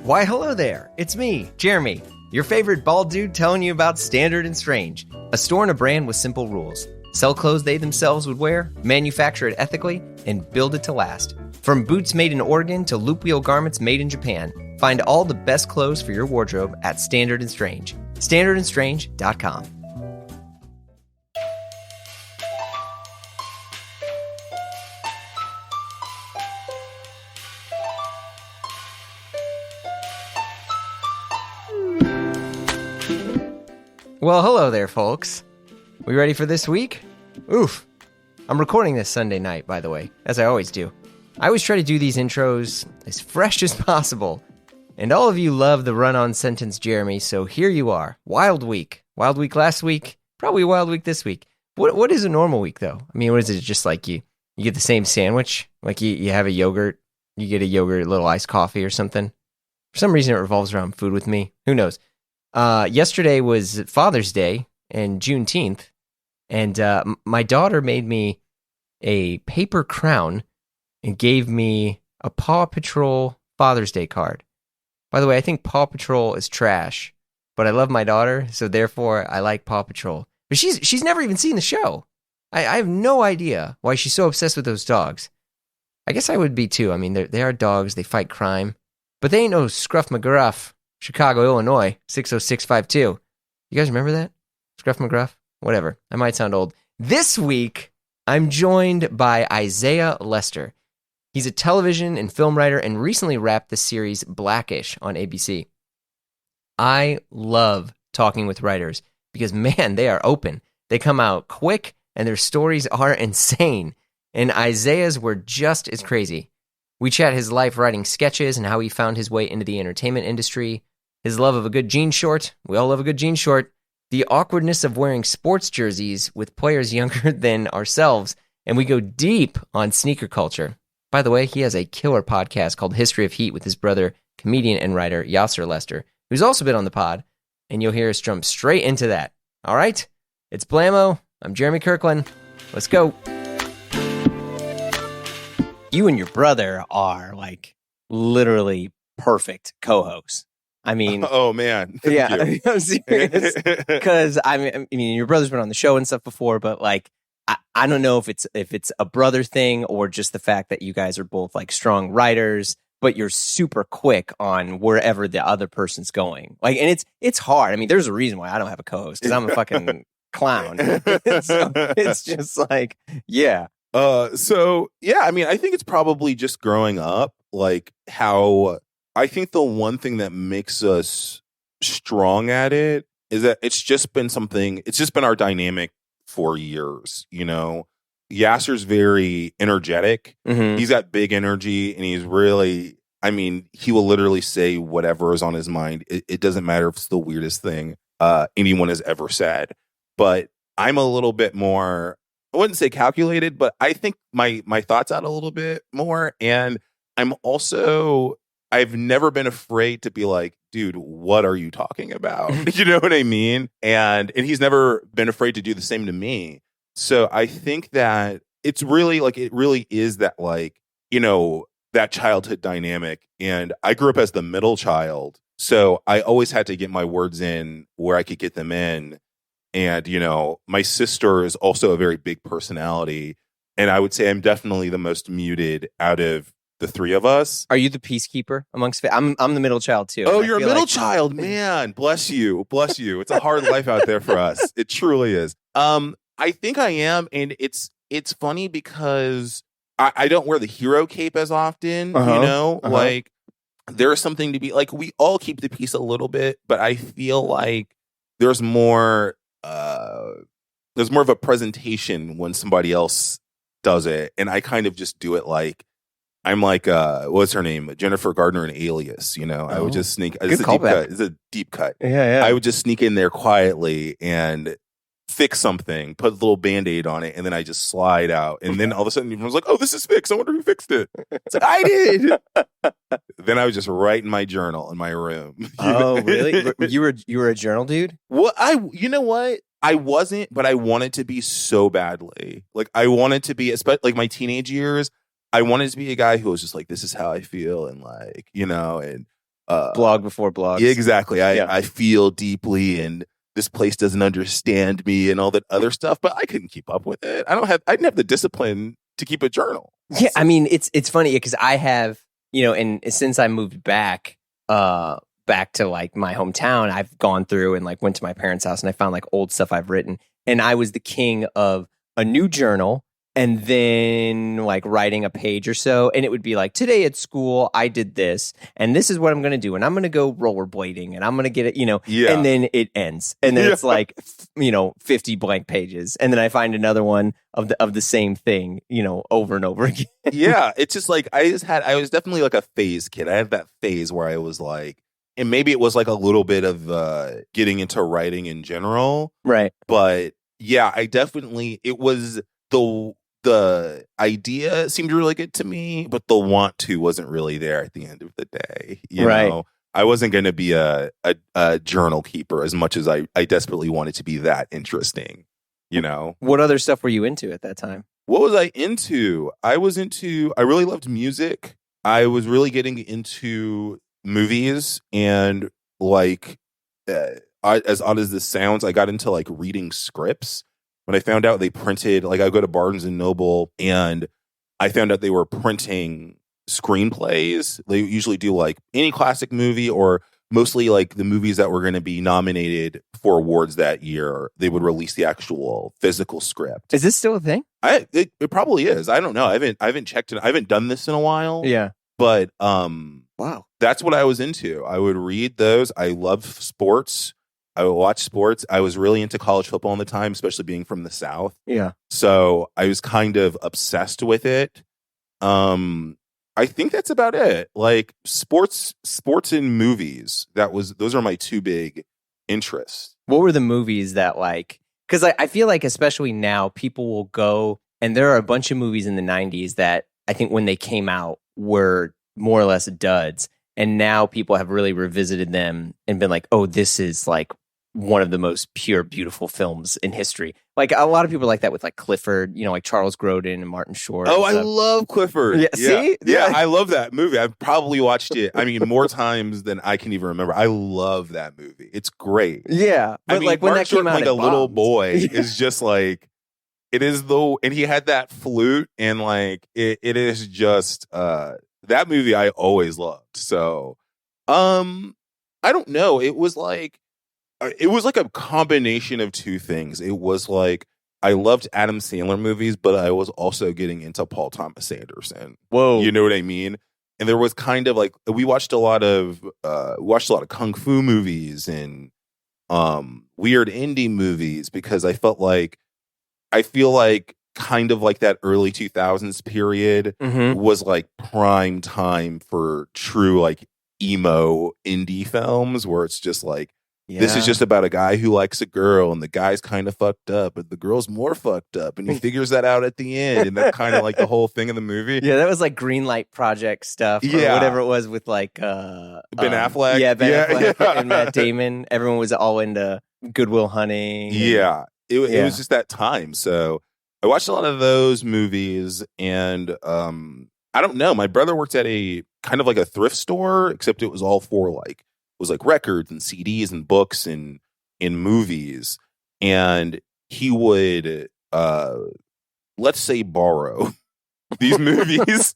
Why, hello there. It's me, Jeremy, your favorite bald dude telling you about Standard and Strange, a store and a brand with simple rules. Sell clothes they themselves would wear, manufacture it ethically, and build it to last. From boots made in Oregon to loop wheel garments made in Japan, find all the best clothes for your wardrobe at Standard and Strange. StandardandStrange.com. Well, hello there, folks. We ready for this week? Oof. I'm recording this Sunday night, by the way, as I always do. I always try to do these intros as fresh as possible. And all of you love the run-on sentence, Jeremy, so here you are. Wild week. Wild week last week, probably a wild week this week. What is a normal week, though? I mean, what is it, just like you get the same sandwich? Like you have a yogurt, you get a yogurt, a little iced coffee or something? For some reason, it revolves around food with me. Who knows? Yesterday was Father's Day and Juneteenth, and my daughter made me a paper crown and gave me a Paw Patrol Father's Day card. By the way, I think Paw Patrol is trash, but I love my daughter, so therefore I like Paw Patrol. But she's never even seen the show. I have no idea why she's so obsessed with those dogs. I guess I would be too. I mean, they are dogs, they fight crime, but they ain't no Scruff McGruff. Chicago, Illinois, 60652. You guys remember that? Scruff McGruff? Whatever. I might sound old. This week, I'm joined by Isaiah Lester. He's a television and film writer and recently wrapped the series Blackish on ABC. I love talking with writers because, man, they are open. They come out quick and their stories are insane. And Isaiah's were just as crazy. We chat his life writing sketches and how he found his way into the entertainment industry, his love of a good jean short, we all love a good jean short, the awkwardness of wearing sports jerseys with players younger than ourselves, and we go deep on sneaker culture. By the way, he has a killer podcast called History of Heat with his brother, comedian and writer Yasser Lester, who's also been on the pod, and you'll hear us jump straight into that. All right? It's Blamo. I'm Jeremy Kirkland. Let's go. You and your brother are like literally perfect co-hosts. I mean, oh man, yeah, I'm serious. Because I mean, your brother's been on the show and stuff before, but like, I don't know if it's a brother thing or just the fact that you guys are both like strong writers, but you're super quick on wherever the other person's going. Like, and it's hard. I mean, there's a reason why I don't have a co-host because I'm a fucking clown. So it's just like, yeah. So yeah, I mean, I think it's probably just growing up, like how I think the one thing that makes us strong at it is that it's just been our dynamic for years, you know. Yasser's very energetic. Mm-hmm. He's got big energy and he's really, I mean, he will literally say whatever is on his mind. It doesn't matter if it's the weirdest thing anyone has ever said. But I'm a little bit more, I wouldn't say calculated, but I think my thoughts out a little bit more. And I've never been afraid to be like, dude, what are you talking about? You know what I mean? And he's never been afraid to do the same to me. So I think that it's really like, it really is that like, you know, that childhood dynamic. And I grew up as the middle child. So I always had to get my words in where I could get them in. And, you know, my sister is also a very big personality. And I would say I'm definitely the most muted out of the three of us. Are you the peacekeeper amongst I'm the middle child too. Oh, you're a middle child, man. Bless you. Bless you. It's a hard life out there for us. It truly is. I think I am. And it's funny because I don't wear the hero cape as often, you know, like there's something to be like, we all keep the peace a little bit, but I feel like there's more of a presentation when somebody else does it. And I kind of just do it like, I'm like, what's her name? Jennifer Garner in Alias, you know? I would just sneak, it's a deep cut. Yeah. I would just sneak in there quietly and fix something, put a little Band-Aid on it, and then I just slide out. And then all of a sudden everyone's like, oh, this is fixed. I wonder who fixed it. It's like, I did. Then I was just writing my journal in my room. Oh, really? You were a journal dude? Well, you know what? I wasn't, but I wanted to be so badly. Like, I wanted to be, especially like my teenage years, I wanted to be a guy who was just like, this is how I feel. And like, you know, and blog before blogs. Yeah, exactly. I feel deeply and this place doesn't understand me and all that other stuff, but I couldn't keep up with it. I didn't have the discipline to keep a journal. Yeah, I mean, it's funny because I have, and since I moved back to like my hometown, I've gone through and like went to my parents' house and I found like old stuff I've written. And I was the king of a new journal and then like writing a page or so. And it would be like, today at school, I did this and this is what I'm going to do. And I'm going to go rollerblading and I'm going to get it, and then it ends. And then it's like, 50 blank pages. And then I find another one of the same thing, over and over again. Yeah. It's just like, I was definitely like a phase kid. I had that phase where I was like, and maybe it was like a little bit of getting into writing in general. Right. But yeah, it was the idea seemed really good to me, but the want to wasn't really there at the end of the day. You know, I wasn't going to be a journal keeper as much as I desperately wanted to be that interesting. What other stuff were you into at that time? What was I into? I really loved music. I was really getting into movies and like, as odd as this sounds, I got into like reading scripts. When I found out they printed, like I go to Barnes and Noble and I found out they were printing screenplays. They usually do like any classic movie or mostly like the movies that were going to be nominated for awards that year. They would release the actual physical script. Is this still a thing? It probably is. I don't know. I haven't checked it. I haven't done this in a while. Yeah. But wow. That's what I was into. I would read those. I love sports. I would watch sports. I was really into college football in the time, especially being from the South. Yeah. So I was kind of obsessed with it. I think that's about it. Like sports and movies. Those are my two big interests. What were the movies that like, because I feel like especially now people will go, and there are a bunch of movies in the 90s that I think when they came out were more or less duds. And now people have really revisited them and been like, oh, this is like one of the most pure, beautiful films in history. Like a lot of people are like that with like Clifford, like Charles Grodin and Martin Short. Oh, I love Clifford. Yeah, see? Yeah, I love that movie. I've probably watched it, more times than I can even remember. I love that movie. It's great. Yeah. But like when Martin that came Short, out, like a little boy is just like, it is though, and he had that flute and like, it is just, that movie I always loved. So, I don't know. It was like a combination of two things. It was like I loved Adam Sandler movies, but I was also getting into Paul Thomas Anderson. Whoa, you know what I mean? And there was kind of like we watched a lot of kung fu movies and weird indie movies because I feel like kind of like that early 2000s period was like prime time for true like emo indie films where it's just like, this is just about a guy who likes a girl and the guy's kind of fucked up, but the girl's more fucked up and he figures that out at the end. And that's kind of like the whole thing of the movie. Yeah, that was like Greenlight Project stuff or whatever it was with like Ben Affleck. Yeah, Ben Affleck and Matt Damon. Everyone was all into Good Will Hunting. Yeah. It was just that time. So I watched a lot of those movies and I don't know. My brother worked at a kind of like a thrift store, except it was all for like, it was like records and CDs and books and in movies. And he would, let's say, borrow these movies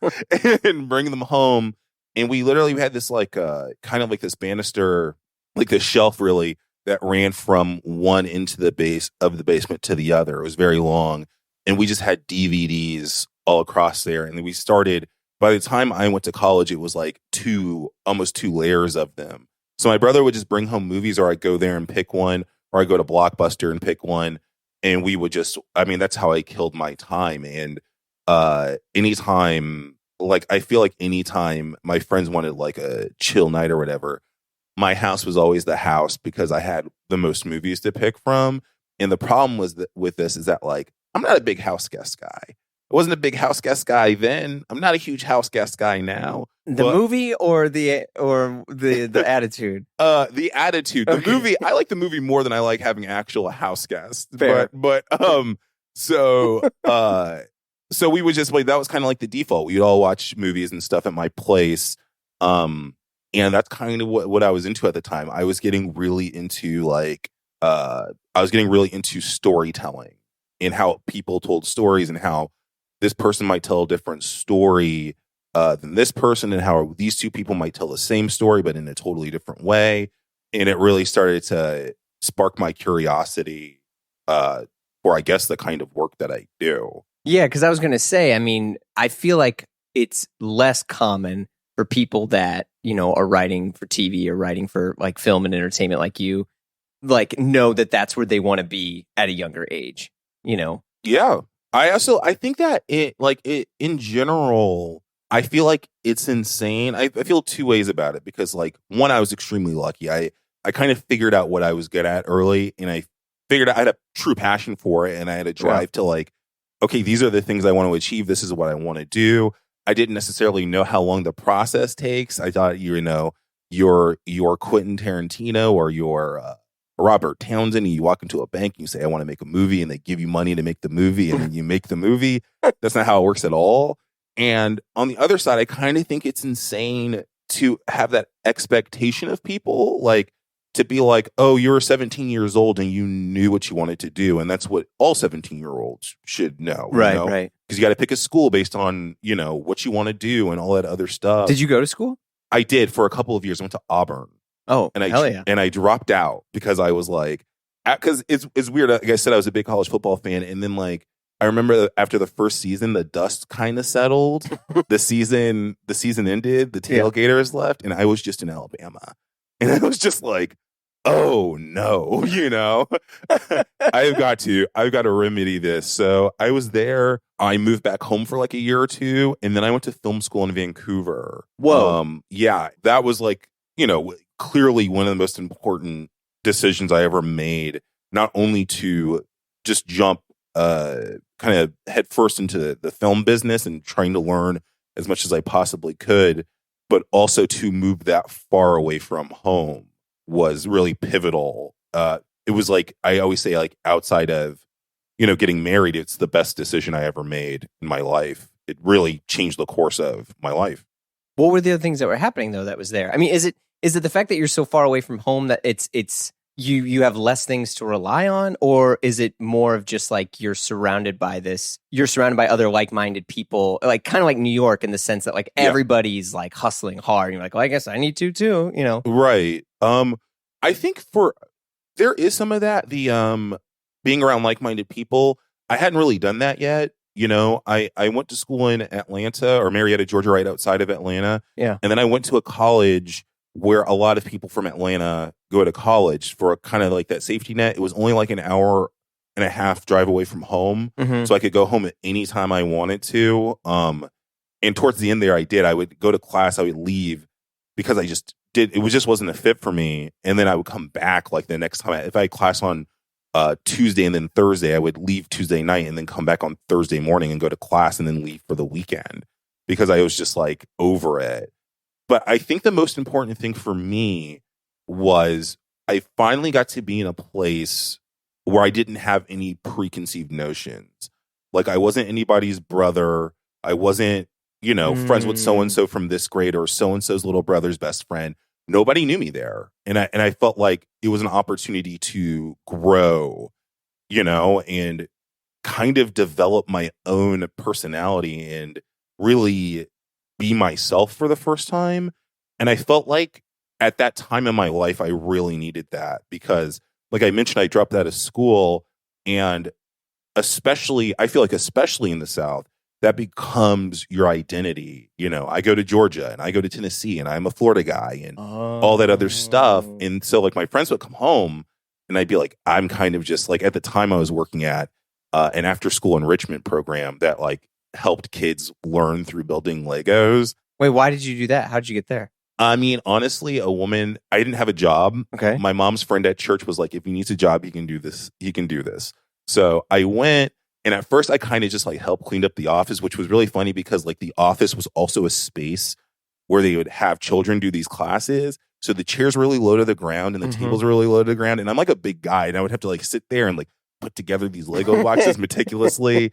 and bring them home. And we literally had this like kind of like this banister, like this shelf really that ran from one into the base of the basement to the other. It was very long. And we just had DVDs all across there. And then we started, by the time I went to college, it was like almost two layers of them. So my brother would just bring home movies, or I'd go there and pick one, or I'd go to Blockbuster and pick one. And we would just, that's how I killed my time. And anytime, like, I feel like anytime my friends wanted like a chill night or whatever, my house was always the house because I had the most movies to pick from. And the problem was that with this is that like, I'm not a big house guest guy. I wasn't a big house guest guy then. I'm not a huge house guest guy now. The movie or the attitude? The attitude. The movie, I like the movie more than I like having actual house guests. Fair. But so we would just like, that was kind of like the default. We'd all watch movies and stuff at my place. And that's kind of what I was into at the time. I was getting really into storytelling and how people told stories and how this person might tell a different story than this person, and how these two people might tell the same story but in a totally different way. And it really started to spark my curiosity for, I guess, the kind of work that I do. Yeah, because I was going to say, I mean, I feel like it's less common for people that, are writing for TV or writing for like film and entertainment like you, like know that that's where they want to be at a younger age, Yeah. I think that in general, I feel like it's insane. I feel two ways about it because, like, one, I was extremely lucky. I kind of figured out what I was good at early, and I figured out I had a true passion for it, and I had a drive to, like, okay, these are the things I want to achieve. This is what I want to do. I didn't necessarily know how long the process takes. I thought, you're Quentin Tarantino or you're Robert Townsend, and you walk into a bank and you say, I want to make a movie, and they give you money to make the movie, and then you make the movie. That's not how it works at all. And on the other side, I kind of think it's insane to have that expectation of people, like, to be like, oh, you're 17 years old and you knew what you wanted to do. And that's what all 17-year-olds should know. Right, you know? right. Because you got to pick a school based on, what you want to do and all that other stuff. Did you go to school? I did for a couple of years. I went to Auburn. Oh, and hell yeah. And I dropped out because I was like, because it's weird. Like I said, I was a big college football fan. And then, like, I remember after the first season, the dust kind of settled. the season ended. The tailgaters left, and I was just in Alabama, and I was just like, "Oh no!" I've got to remedy this. So I was there. I moved back home for like a year or two, and then I went to film school in Vancouver. Whoa, yeah, that was like clearly one of the most important decisions I ever made. Not only to just jump kind of head first into the film business and trying to learn as much as I possibly could, but also to move that far away from home was really pivotal. It was like, I always say, like, outside of, getting married, it's the best decision I ever made in my life. It really changed the course of my life. What were the other things that were happening though that was there? I mean, is it the fact that you're so far away from home that it's you have less things to rely on, or is it more of just like you're surrounded by other like-minded people, like kind of like New York in the sense that like everybody's like hustling hard and you're like, well, I guess I need to too, Right. I think there is some of that, the being around like-minded people. I hadn't really done that yet. I went to school in Atlanta, or Marietta, Georgia, right outside of Atlanta. Yeah. And then I went to a college where a lot of people from Atlanta go to college for a kind of like that safety net. It was only like an hour and a half drive away from home. Mm-hmm. So I could go home at any time I wanted to. And towards the end there, I would go to class, I would leave because it just wasn't a fit for me. And then I would come back like the next time. If I had class on Tuesday and then Thursday, I would leave Tuesday night and then come back on Thursday morning and go to class and then leave for the weekend because I was just like over it. But I think the most important thing for me was I finally got to be in a place where I didn't have any preconceived notions. Like, I wasn't anybody's brother. I wasn't, friends with so-and-so from this grade or so-and-so's little brother's best friend. Nobody knew me there. And I felt like it was an opportunity to grow, and kind of develop my own personality and really be myself for the first time. And I felt like at that time in my life, I really needed that because, like I mentioned, I dropped out of school, and I feel like especially in the South, that becomes your identity. I go to Georgia and I go to Tennessee and I'm a Florida guy and all that other stuff. And so, like, my friends would come home and I'd be like, I'm kind of just like, at the time I was working at an after school enrichment program that like helped kids learn through building Legos. Wait, why did you do that? How did you get there? I mean, honestly, I didn't have a job. Okay. My mom's friend at church was like, if he needs a job, he can do this. He can do this. So I went, and at first I kind of just like helped clean up the office, which was really funny because like the office was also a space where they would have children do these classes. So the chairs were really low to the ground and the tables were really low to the ground. And I'm like a big guy, and I would have to like sit there and like put together these Lego boxes meticulously.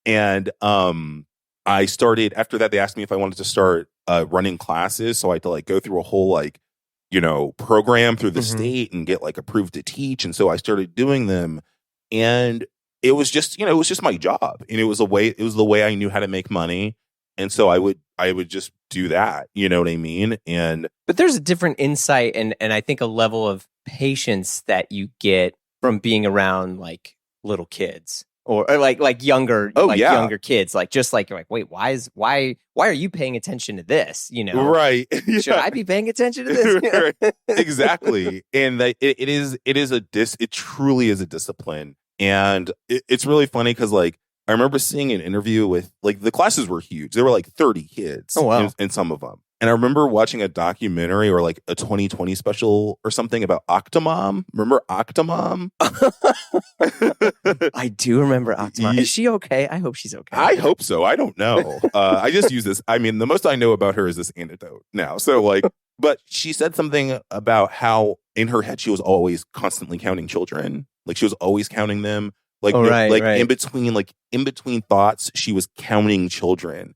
And I started, after that, they asked me if I wanted to start running classes. So I had to like go through a whole like, program through the Mm-hmm. state and get like approved to teach. And so I started doing them, and it was just, it was just my job, and it was the way I knew how to make money. And so I would just do that. You know what I mean? But there's a different insight and I think a level of patience that you get from being around like little kids or like younger, younger kids. Like just like you're like, wait, why are you paying attention to this? Right? Should I be paying attention to this? Right. Exactly. And it truly is a discipline, and it's really funny because like I remember seeing an interview with like the classes were huge. There were like 30 kids in some of them. And I remember watching a documentary or like a 2020 special or something about Octo-mom. Remember Octo-mom? I do remember Octo-mom. Is she okay? I hope she's okay. I hope so. I don't know. I just use this. I mean, the most I know about her is this anecdote now. So like, but she said something about how in her head she was always constantly counting children. Like she was always counting them. Like, right. in between thoughts, she was counting children.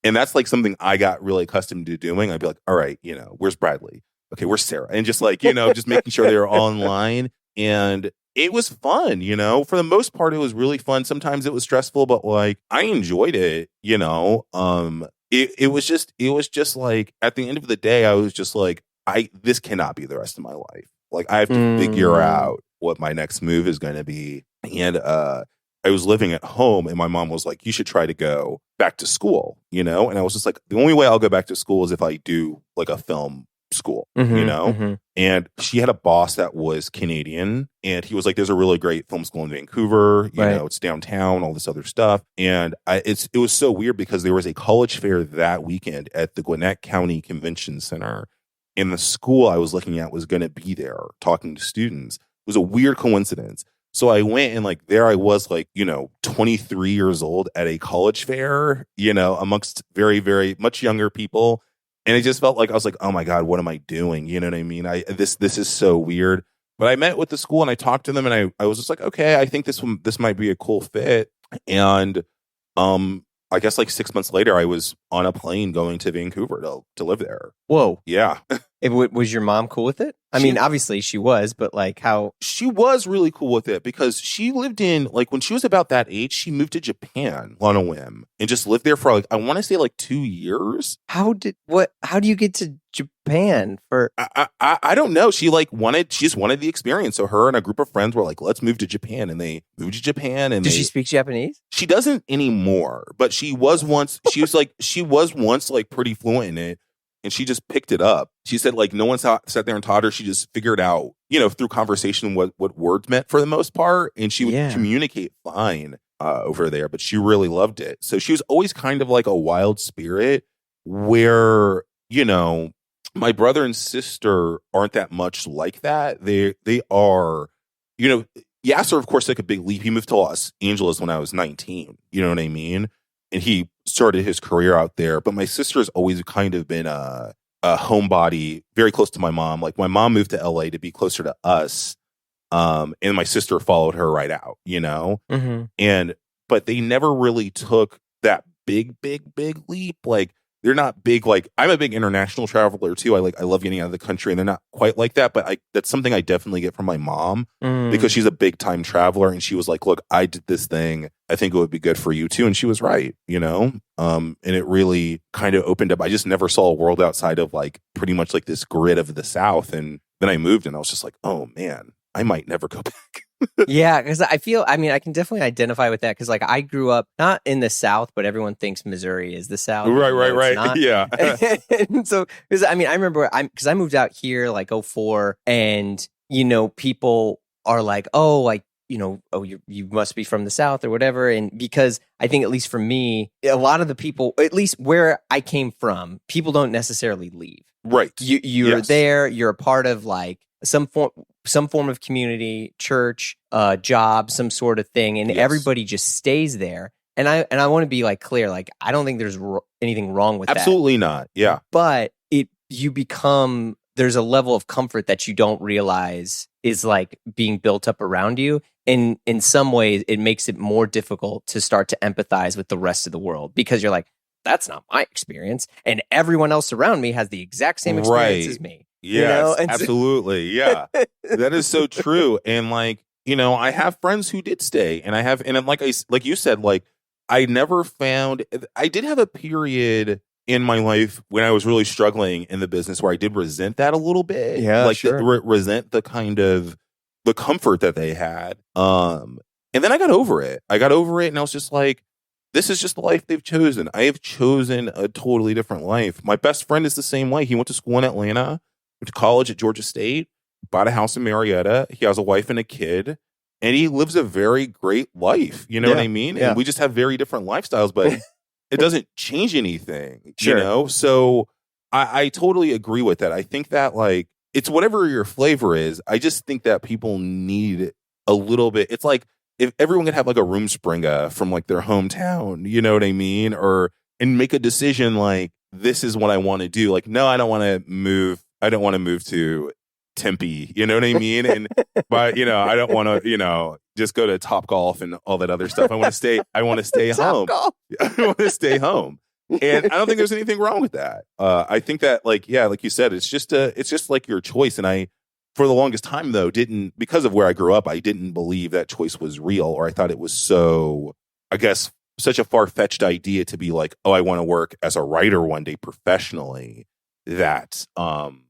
And that's like something I got really accustomed to doing. I'd be like, all right, where's Bradley? Okay, where's Sarah? And just like, just making sure they're all in line. And it was fun, for the most part, it was really fun. Sometimes it was stressful, but like I enjoyed it, it was just like at the end of the day, I was just like, this cannot be the rest of my life. Like I have to figure out what my next move is going to be. And I was living at home, and my mom was like, you should try to go back to school, And I was just like, the only way I'll go back to school is if I do like a film school, And she had a boss that was Canadian, and he was like, there's a really great film school in Vancouver, it's downtown, all this other stuff. And it was so weird because there was a college fair that weekend at the Gwinnett County Convention Center, and the school I was looking at was going to be there talking to students. It was a weird coincidence. So I went, and like there I was like, 23 years old at a college fair, amongst very, very much younger people. And it just felt like I was like, oh my God, what am I doing? You know what I mean? This is so weird. But I met with the school and I talked to them, and I was just like, okay, I think this might be a cool fit. And I guess like 6 months later, I was on a plane going to Vancouver to live there. Whoa. Yeah. Was your mom cool with it? I mean, obviously she was, but like how? She was really cool with it because she lived in, like when she was about that age, she moved to Japan on a whim and just lived there for like, I want to say like 2 years. How do you get to Japan for? I don't know. She just wanted the experience. So her and a group of friends were like, let's move to Japan. And they moved to Japan. And Does she speak Japanese? She doesn't anymore, but she was once like pretty fluent in it. And she just picked it up. She said, like, no one sat there and taught her. She just figured out, through conversation what words meant for the most part. And she would communicate fine over there, but she really loved it. So she was always kind of like a wild spirit where, my brother and sister aren't that much like that. They are, Yasser, of course, took a big leap. He moved to Los Angeles when I was 19. You know what I mean? And he started his career out there. But my sister's always kind of been a homebody, very close to my mom. Like my mom moved to LA to be closer to us. And my sister followed her right out, But they never really took that big leap. Like they're not big. Like I'm a big international traveler too. I love getting out of the country, and they're not quite like that. But that's something I definitely get from my mom because she's a big time traveler, and she was like, "Look, I did this thing. I think it would be good for you too." And she was right, And it really kind of opened up. I just never saw a world outside of like pretty much like this grid of the South, and then I moved, and I was just like, "Oh man, I might never go back." Yeah, because I can definitely identify with that because like I grew up not in the South, but everyone thinks Missouri is the South. Right. Yeah. And so, because I remember because I moved out here like 2004, and people are like, oh, like you must be from the South or whatever, and because I think at least for me, a lot of the people, at least where I came from, people don't necessarily leave. Right. You're there. You're a part of like some form of community, church, job, some sort of thing, and everybody just stays there. And I want to be like clear, like I don't think there's anything wrong with that. Absolutely not. Yeah. But there's a level of comfort that you don't realize is like being built up around you. And in some ways, it makes it more difficult to start to empathize with the rest of the world because you're like, that's not my experience. And everyone else around me has the exact same experience as me. Yes, absolutely. Yeah, that is so true. And like, I have friends who did stay, and like you said, like I never found, I did have a period in my life when I was really struggling in the business where I did resent that a little bit. Yeah, like sure. resent the kind of the comfort that they had. And then I got over it. And I was just like, this is just the life they've chosen. I have chosen a totally different life. My best friend is the same way. He went to school in Atlanta, went to college at Georgia State, bought a house in Marietta. He has a wife and a kid, and he lives a very great life. You know what I mean? Yeah. And we just have very different lifestyles, but it doesn't change anything, Sure. So I totally agree with that. I think that like, it's whatever your flavor is. I just think that people need a little bit. It's like if everyone could have like a Rumspringa from like their hometown, you know what I mean? And make a decision like, this is what I want to do. Like, no, I don't want to move. I don't want to move to Tempe, you know what I mean? And but I don't want to, just go to Top Golf and all that other stuff. I want to stay home. I want to stay home. And I don't think there's anything wrong with that. I think that like you said, it's just like your choice. And I, for the longest time though, because of where I grew up, I didn't believe that choice was real, or I thought it was so, I guess, such a far-fetched idea to be like, oh, I want to work as a writer one day professionally. That, and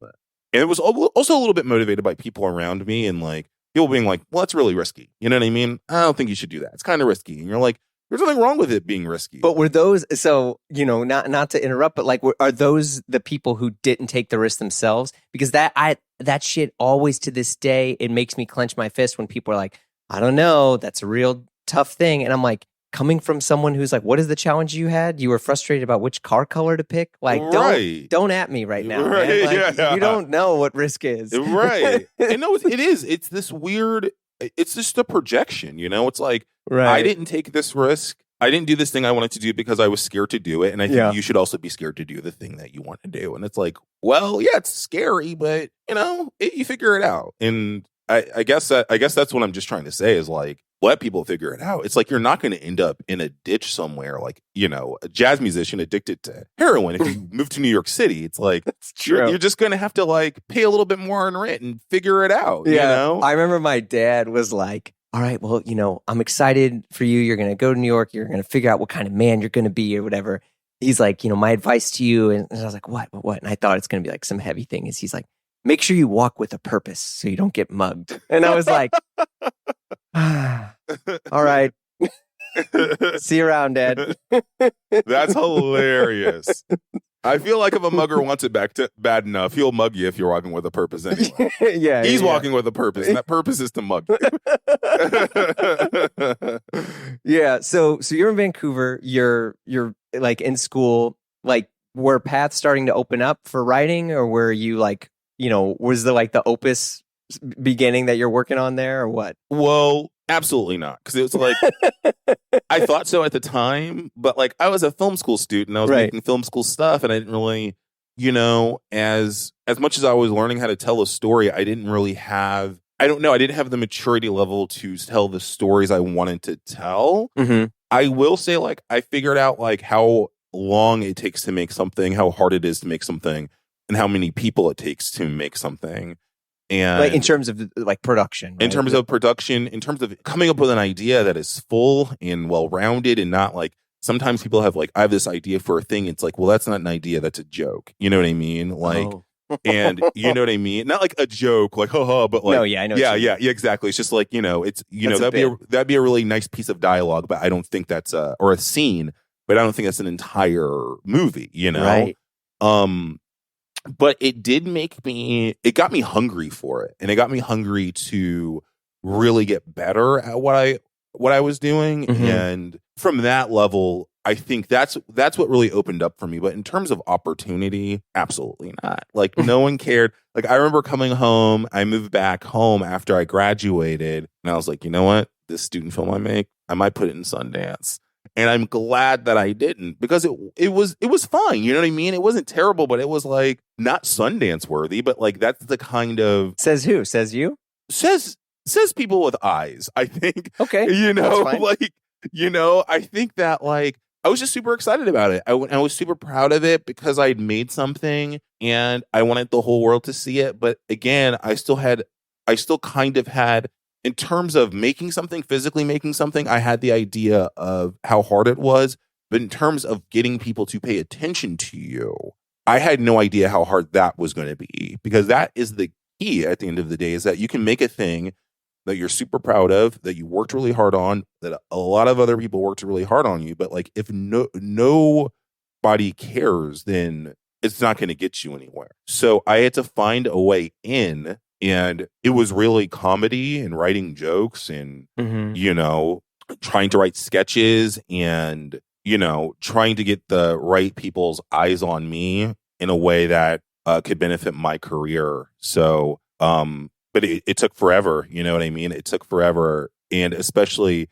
it was also a little bit motivated by people around me and like people being like, well, that's really risky. You know what I mean? I don't think you should do that. It's kind of risky. And you're like, there's nothing wrong with it being risky. But were those, so, not to interrupt, but like, are those the people who didn't take the risk themselves? Because that shit always to this day, it makes me clench my fist when people are like, I don't know, that's a real tough thing. And I'm like, coming from someone who's like, what is the challenge you had? You were frustrated about which car color to pick? Like, don't at me right now. Right. Man. Like, yeah. You don't know what risk is. Right. And no, it is. It's this weird, it's just a projection, It's like, right. I didn't take this risk. I didn't do this thing I wanted to do because I was scared to do it. And I think you should also be scared to do the thing that you want to do. And it's like, well, yeah, it's scary, but you figure it out. And I guess that's what I'm just trying to say is like, let people figure it out. It's like, you're not going to end up in a ditch somewhere, like, a jazz musician addicted to heroin. If you move to New York City, it's like, you're just going to have to like pay a little bit more in rent and figure it out. Yeah. I remember my dad was like, all right, well, I'm excited for you. You're going to go to New York. You're going to figure out what kind of man you're going to be or whatever. He's like, my advice to you. And I was like, what? And I thought it's going to be like some heavy thing. He's like, make sure you walk with a purpose so you don't get mugged. And I was like, all right. See you around, Dad. That's hilarious. I feel like if a mugger wants it bad enough, he'll mug you if you're walking with a purpose anyway. He's walking with a purpose, and that purpose is to mug you. Yeah. So you're in Vancouver. You're like in school. Like, were paths starting to open up for writing, or were you like, was the opus beginning that you're working on there, or what? Well, absolutely not, because it was like I thought so at the time, but like I was a film school student, I was making film school stuff, and I didn't really, as much as I was learning how to tell a story, I didn't really have, I don't know, I didn't have the maturity level to tell the stories I wanted to tell. Mm-hmm. I will say, like, I figured out like how long it takes to make something, how hard it is to make something, and how many people it takes to make something. And like in terms of like production, right? in terms of coming up with an idea that is full and well-rounded, and not like, sometimes people have like, I have this idea for a thing. It's like, well, that's not an idea. That's a joke. You know what I mean? Like, and you know what I mean? Not like a joke, like, haha, but like, no, yeah, I know. Yeah, exactly. It's just like, it's, that'd be a really nice piece of dialogue, but I don't think that's or a scene, but I don't think that's an entire movie, Right. But it got me hungry for it. And it got me hungry to really get better at what I was doing. Mm-hmm. And from that level, I think that's what really opened up for me. But in terms of opportunity, absolutely not. Like, no one cared. Like, I remember coming home, I moved back home after I graduated, and I was like, you know what? This student film I make, I might put it in Sundance. And I'm glad that I didn't, because it was fine. You know what I mean? It wasn't terrible, but it was like not Sundance worthy, but like that's the kind of... Says who? Says you? Says people with eyes, I think. Okay. like, I think that like I was just super excited about it. I was super proud of it because I'd made something and I wanted the whole world to see it. But again, I still kind of had, in terms of making something, physically making something, I had the idea of how hard it was. But in terms of getting people to pay attention to you, I had no idea how hard that was going to be, because that is the key at the end of the day, is that you can make a thing that you're super proud of, that you worked really hard on, that a lot of other people worked really hard on you. But like, if nobody cares, then it's not going to get you anywhere. So I had to find a way in, and it was really comedy and writing jokes and, trying to write sketches and, trying to get the right people's eyes on me in a way that could benefit my career. So, but it took forever, you know what I mean? It took forever. And especially,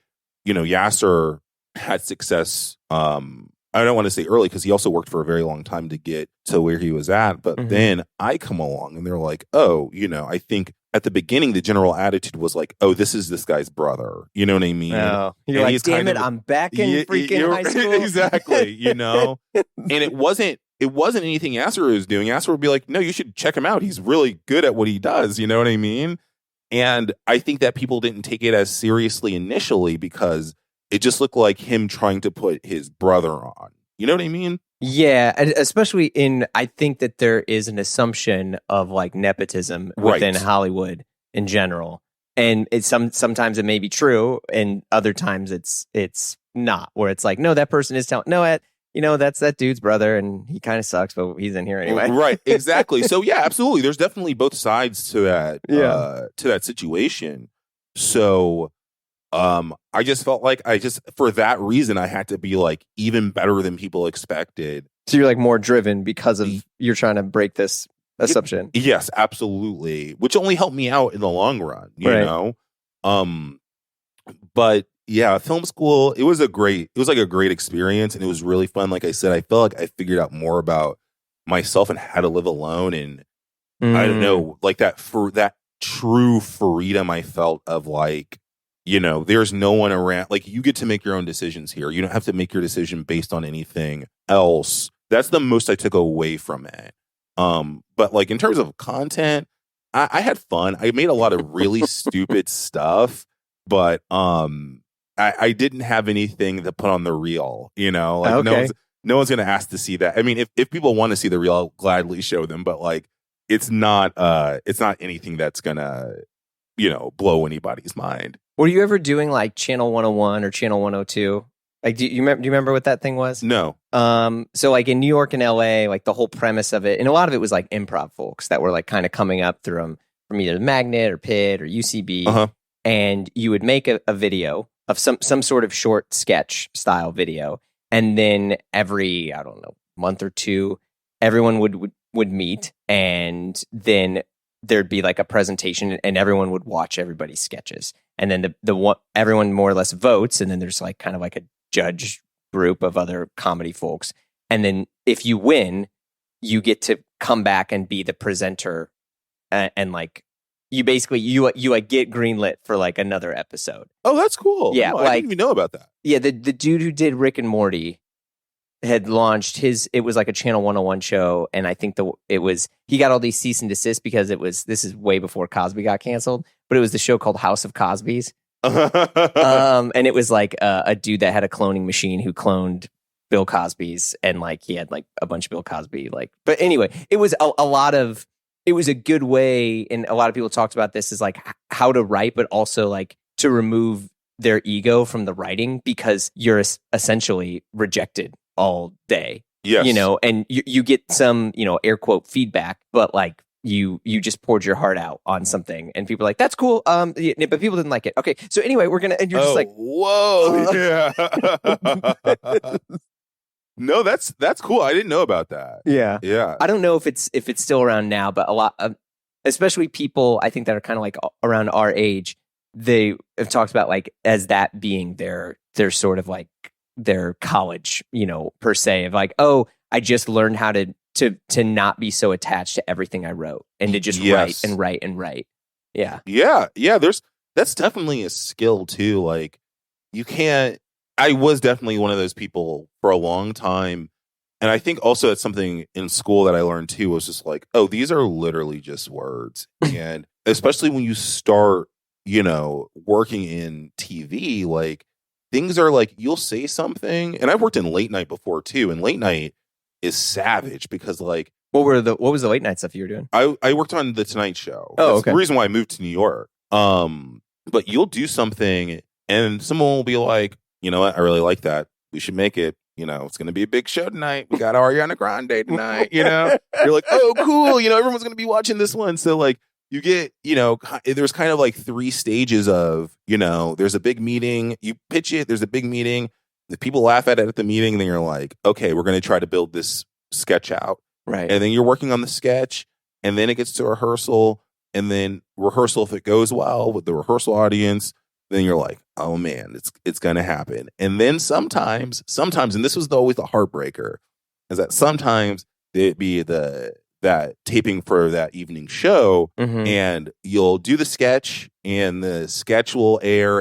Yasser had success. I don't want to say early, because he also worked for a very long time to get to where he was at. But then I come along and they're like, oh, I think at the beginning, the general attitude was like, oh, this is this guy's brother. You know what I mean? Oh, you're like, damn it, I'm back in freaking high school. Exactly, And it wasn't anything Yasser was doing. Yasser would be like, no, you should check him out. He's really good at what he does. You know what I mean? And I think that people didn't take it as seriously initially because it just looked like him trying to put his brother on. You know what I mean? Yeah, and especially I think that there is an assumption of like nepotism within Hollywood in general. And sometimes it may be true, and other times it's not, where it's like, no, that person is telling, no, that's that dude's brother, and he kind of sucks, but he's in here anyway. Right, exactly. So yeah, absolutely. There's definitely both sides to that, to that situation. So I just felt like for that reason, I had to be like even better than people expected. So you're like more driven because of you're trying to break this assumption. Yes, absolutely. Which only helped me out in the long run, you know? But yeah, film school, it was like a great experience, and it was really fun. Like I said, I felt like I figured out more about myself and how to live alone. And I don't know, like that true freedom I felt of like, there's no one around. Like, you get to make your own decisions here. You don't have to make your decision based on anything else. That's the most I took away from it. But like in terms of content, I had fun. I made a lot of really stupid stuff, but I didn't have anything to put on the reel. Like no one's gonna ask to see that. I mean, if people want to see the reel, I'll gladly show them. But like, it's not anything that's gonna blow anybody's mind. Were you ever doing like Channel 101 or Channel 102? Like, do you remember what that thing was? No. So like in New York and LA, like the whole premise of it, and a lot of it was like improv folks that were like kind of coming up from either the Magnet or Pitt or UCB, and you would make a video of some sort of short sketch style video, and then every, I don't know, month or two, everyone would meet, and then there'd be like a presentation, and everyone would watch everybody's sketches. And then everyone more or less votes, and then there's like kind of like a judge group of other comedy folks. And then if you win, you get to come back and be the presenter, and like you basically you like get greenlit for like another episode. Oh, that's cool. Yeah, I didn't even know about that. Yeah, the dude who did Rick and Morty had launched it was like a Channel 101 show, and I think he got all these cease and desist because this is way before Cosby got canceled, but it was the show called House of Cosbys. And it was like a dude that had a cloning machine who cloned Bill Cosby's, and like he had like a bunch of Bill Cosby, like, but anyway, it was it was a good way, and a lot of people talked about this, is like how to write, but also like to remove their ego from the writing, because you're essentially rejected all day. Yes. And you get some, air quote feedback, but like you just poured your heart out on something, and people are like, that's cool. But people didn't like it. Okay. So anyway, and you're just like, whoa. Yeah. No, that's cool. I didn't know about that. Yeah. Yeah. I don't know if it's still around now, but a lot of, especially people I think that are kind of like around our age, they have talked about like as that being their sort of like their college, per se, of like, oh, I just learned how to not be so attached to everything I wrote, and to just write and write and write. Yeah. Yeah. Yeah. That's definitely a skill too. Like, you can't, I was definitely one of those people for a long time. And I think also that's something in school that I learned too, was just like, oh, these are literally just words. And especially when you start, working in TV, like things are like, you'll say something. And I've worked in late night before too. And late night is savage because like, What was the late night stuff you were doing? I worked on the Tonight Show. Oh, That's okay. the reason why I moved to New York. But you'll do something and someone will be like, you know what? I really like that. We should make it. It's going to be a big show tonight. We got Ariana Grande tonight, You're like, oh, cool. Everyone's going to be watching this one. So like you get, there's kind of like 3 stages of, there's a big meeting. You pitch it. There's a big meeting. The people laugh at it at the meeting. And then you're like, okay, we're going to try to build this sketch out. Right. And then you're working on the sketch. And then it gets to rehearsal. And then rehearsal, if it goes well with the rehearsal audience, then you're like, oh man, it's gonna happen. And then sometimes, and this was always the heartbreaker, is that sometimes there'd be that taping for that evening show, and you'll do the sketch, and the sketch will air,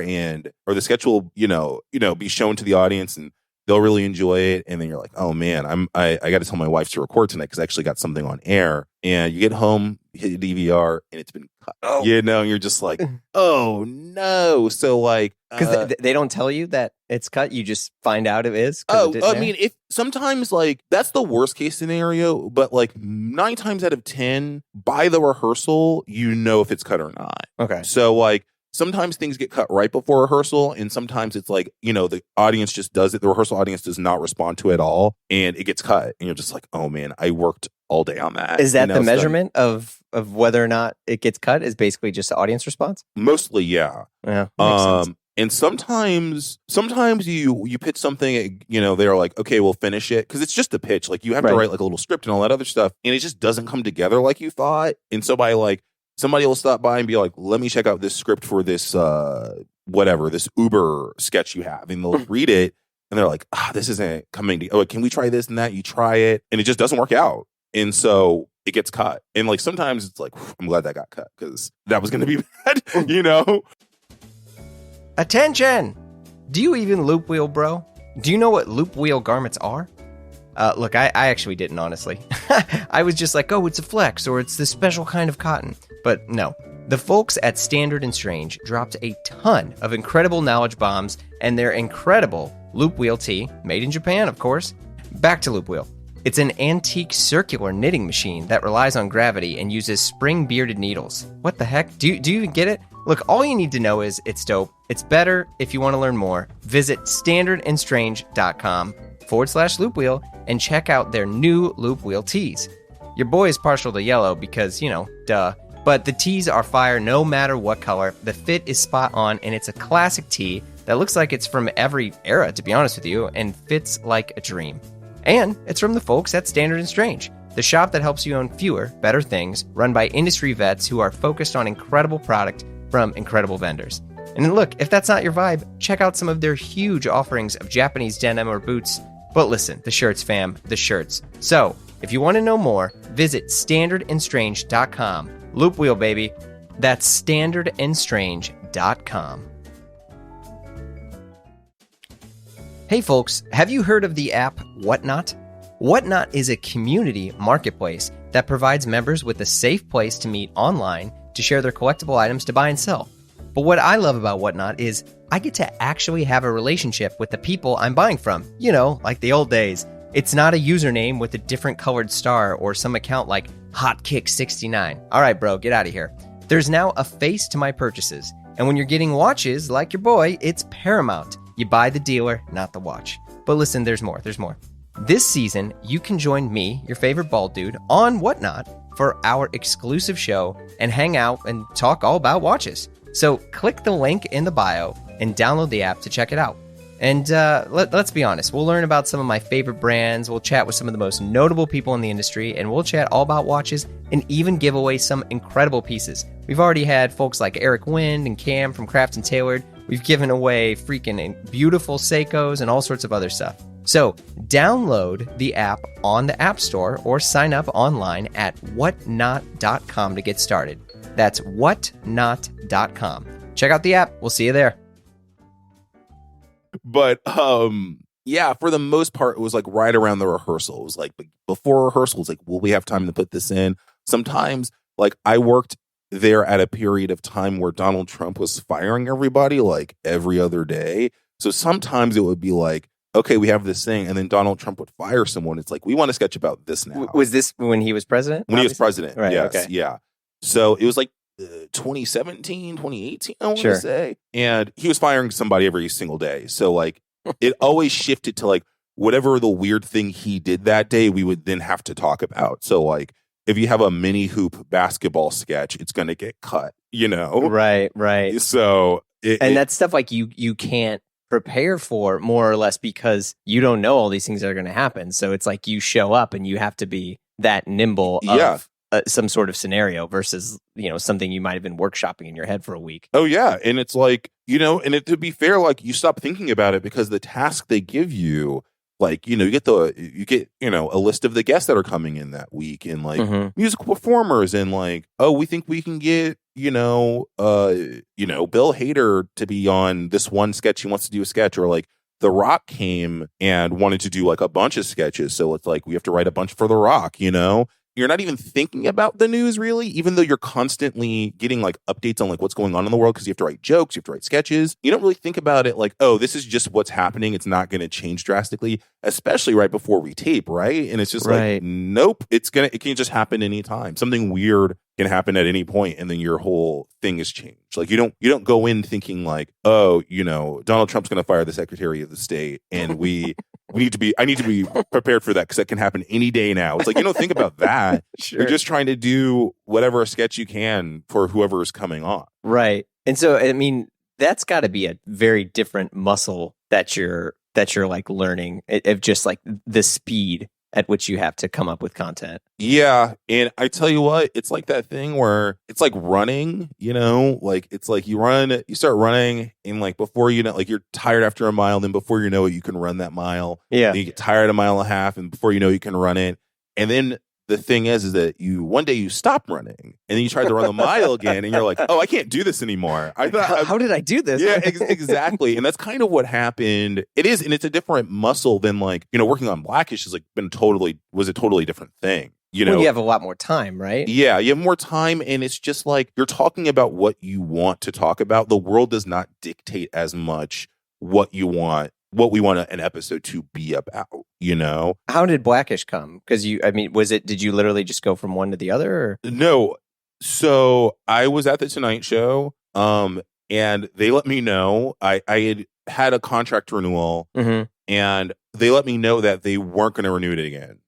or the sketch will be shown to the audience, and they'll really enjoy it. And then you're like, oh man, I got to tell my wife to record tonight because I actually got something on air. And you get home, hit the DVR, and it's been cut. Oh. And you're just like, oh no. So like, because they don't tell you that it's cut, you just find out it is. I mean, if sometimes like that's the worst case scenario, but like 9 times out of 10 by the rehearsal, if it's cut or not. Okay. So like, sometimes things get cut right before rehearsal, and sometimes it's like, the audience just does it. The rehearsal audience does not respond to it at all, and it gets cut. And you're just like, oh man, I worked all day on that. Is that the measurement of whether or not it gets cut is basically just the audience response? Mostly, yeah. Yeah. Makes sense. And sometimes you pitch something, they're like, okay, we'll finish it. Cause it's just a pitch. Like you have to write like a little script and all that other stuff. And it just doesn't come together like you thought. And so by like, somebody will stop by and be like, let me check out this script for this, this Uber sketch you have. And they'll read it and they're like, this isn't coming to, can we try this and that? You try it and it just doesn't work out. And so it gets cut. And like, sometimes it's like, I'm glad that got cut because that was going to be bad, Attention! Do you even loop wheel, bro? Do you know what loop wheel garments are? Look, I actually didn't, honestly. I was just like, oh, it's a flex, or it's this special kind of cotton. But no. The folks at Standard & Strange dropped a ton of incredible knowledge bombs and their incredible loop wheel tee, made in Japan, of course. Back to loop wheel. It's an antique circular knitting machine that relies on gravity and uses spring-bearded needles. What the heck? Do you even get it? Look, all you need to know is it's dope. It's better if you want to learn more. Visit standardandstrange.com/loop wheel and check out their new loop wheel tees. Your boy is partial to yellow because, duh. But the tees are fire no matter what color. The fit is spot on, and it's a classic tee that looks like it's from every era, to be honest with you, and fits like a dream. And it's from the folks at Standard & Strange, the shop that helps you own fewer, better things, run by industry vets who are focused on incredible product from incredible vendors. And look, if that's not your vibe, check out some of their huge offerings of Japanese denim or boots. But listen, the shirts, fam, the shirts. So, if you want to know more, visit standardandstrange.com. Loop wheel, baby. That's standardandstrange.com. Hey folks, have you heard of the app Whatnot? Whatnot is a community marketplace that provides members with a safe place to meet online to share their collectible items to buy and sell. But what I love about Whatnot is I get to actually have a relationship with the people I'm buying from. Like the old days. It's not a username with a different colored star or some account like Hotkick69. All right, bro, get out of here. There's now a face to my purchases. And when you're getting watches like your boy, it's paramount. You buy the dealer, not the watch. But listen, there's more. This season, you can join me, your favorite bald dude, on Whatnot for our exclusive show and hang out and talk all about watches. So click the link in the bio and download the app to check it out. And let's be honest, we'll learn about some of my favorite brands, we'll chat with some of the most notable people in the industry, and we'll chat all about watches and even give away some incredible pieces. We've already had folks like Eric Wind and Cam from Craft & Tailored. We've given away freaking beautiful Seikos and all sorts of other stuff. So download the app on the App Store or sign up online at whatnot.com to get started. That's whatnot.com. Check out the app. We'll see you there. But yeah, for the most part, it was like right around the rehearsal. It was like before rehearsal, it's like, will we have time to put this in? Sometimes, like, I worked there at a period of time where Donald Trump was firing everybody like every other day. So sometimes it would be like, okay, we have this thing, and then Donald Trump would fire someone. It's like, we want to sketch about this now. Was this when he was president? When he was president, right, yes, okay. yeah. So it was like 2017, 2018, I want Sure. to say. And he was firing somebody every single day. So like it always shifted to like whatever the weird thing he did that day, we would then have to talk about. So like if you have a mini hoop basketball sketch, it's going to get cut, you know? Right, right. So that's stuff like you can't prepare for, more or less, because you don't know all these things that are going to happen. So it's like you show up and you have to be that nimble of some sort of scenario versus, you know, something you might have been workshopping in your head for a week. Oh, yeah. And it's like, you know, and to be fair, like you stop thinking about it because the task they give you, like, you know, you get, you know, a list of the guests that are coming in that week and like musical performers and like, oh, we think we can get, you know, Bill Hader to be on this one sketch. He wants to do a sketch, or like The Rock came and wanted to do like a bunch of sketches. So it's like, we have to write a bunch for The Rock, you know? You're not even thinking about the news really, even though you're constantly getting like updates on like what's going on in the world because you have to write jokes, you have to write sketches. You don't really think about it like, oh, this is just what's happening. It's not going to change drastically, especially right before we tape, right? And it's just like, nope, it can just happen anytime. Something weird can happen at any point, and then your whole thing is changed. Like you don't go in thinking like, oh, you know, Donald Trump's going to fire the Secretary of the State, and I need to be prepared for that because that can happen any day now. It's like, you don't think about that. Sure. You're just trying to do whatever sketch you can for whoever is coming on. Right. And so, I mean, that's got to be a very different muscle that you're like learning, of just like the speed at which you have to come up with content. Yeah. And I tell you what, it's like that thing where it's like running, you know, like it's like you start running, and like before you know, like you're tired after a mile, then before you know it, you can run that mile. Yeah. Then you get tired a mile and a half, and before you know, you can run it. And then the thing is that one day you stop running, and then you try to run the mile again, and you're like, oh, I can't do this anymore. How did I do this? Yeah, exactly. And that's kind of what happened. It is, and it's a different muscle than like, you know, working on Blackish is like was a totally different thing. You know, well, you have a lot more time, right? Yeah, you have more time, and it's just like you're talking about what you want to talk about. The world does not dictate as much what we want an episode to be about, you know? How did Blackish come? Because did you literally just go from one to the other? Or? No. So I was at the Tonight Show, and they let me know I had a contract renewal, and they let me know that they weren't going to renew it again.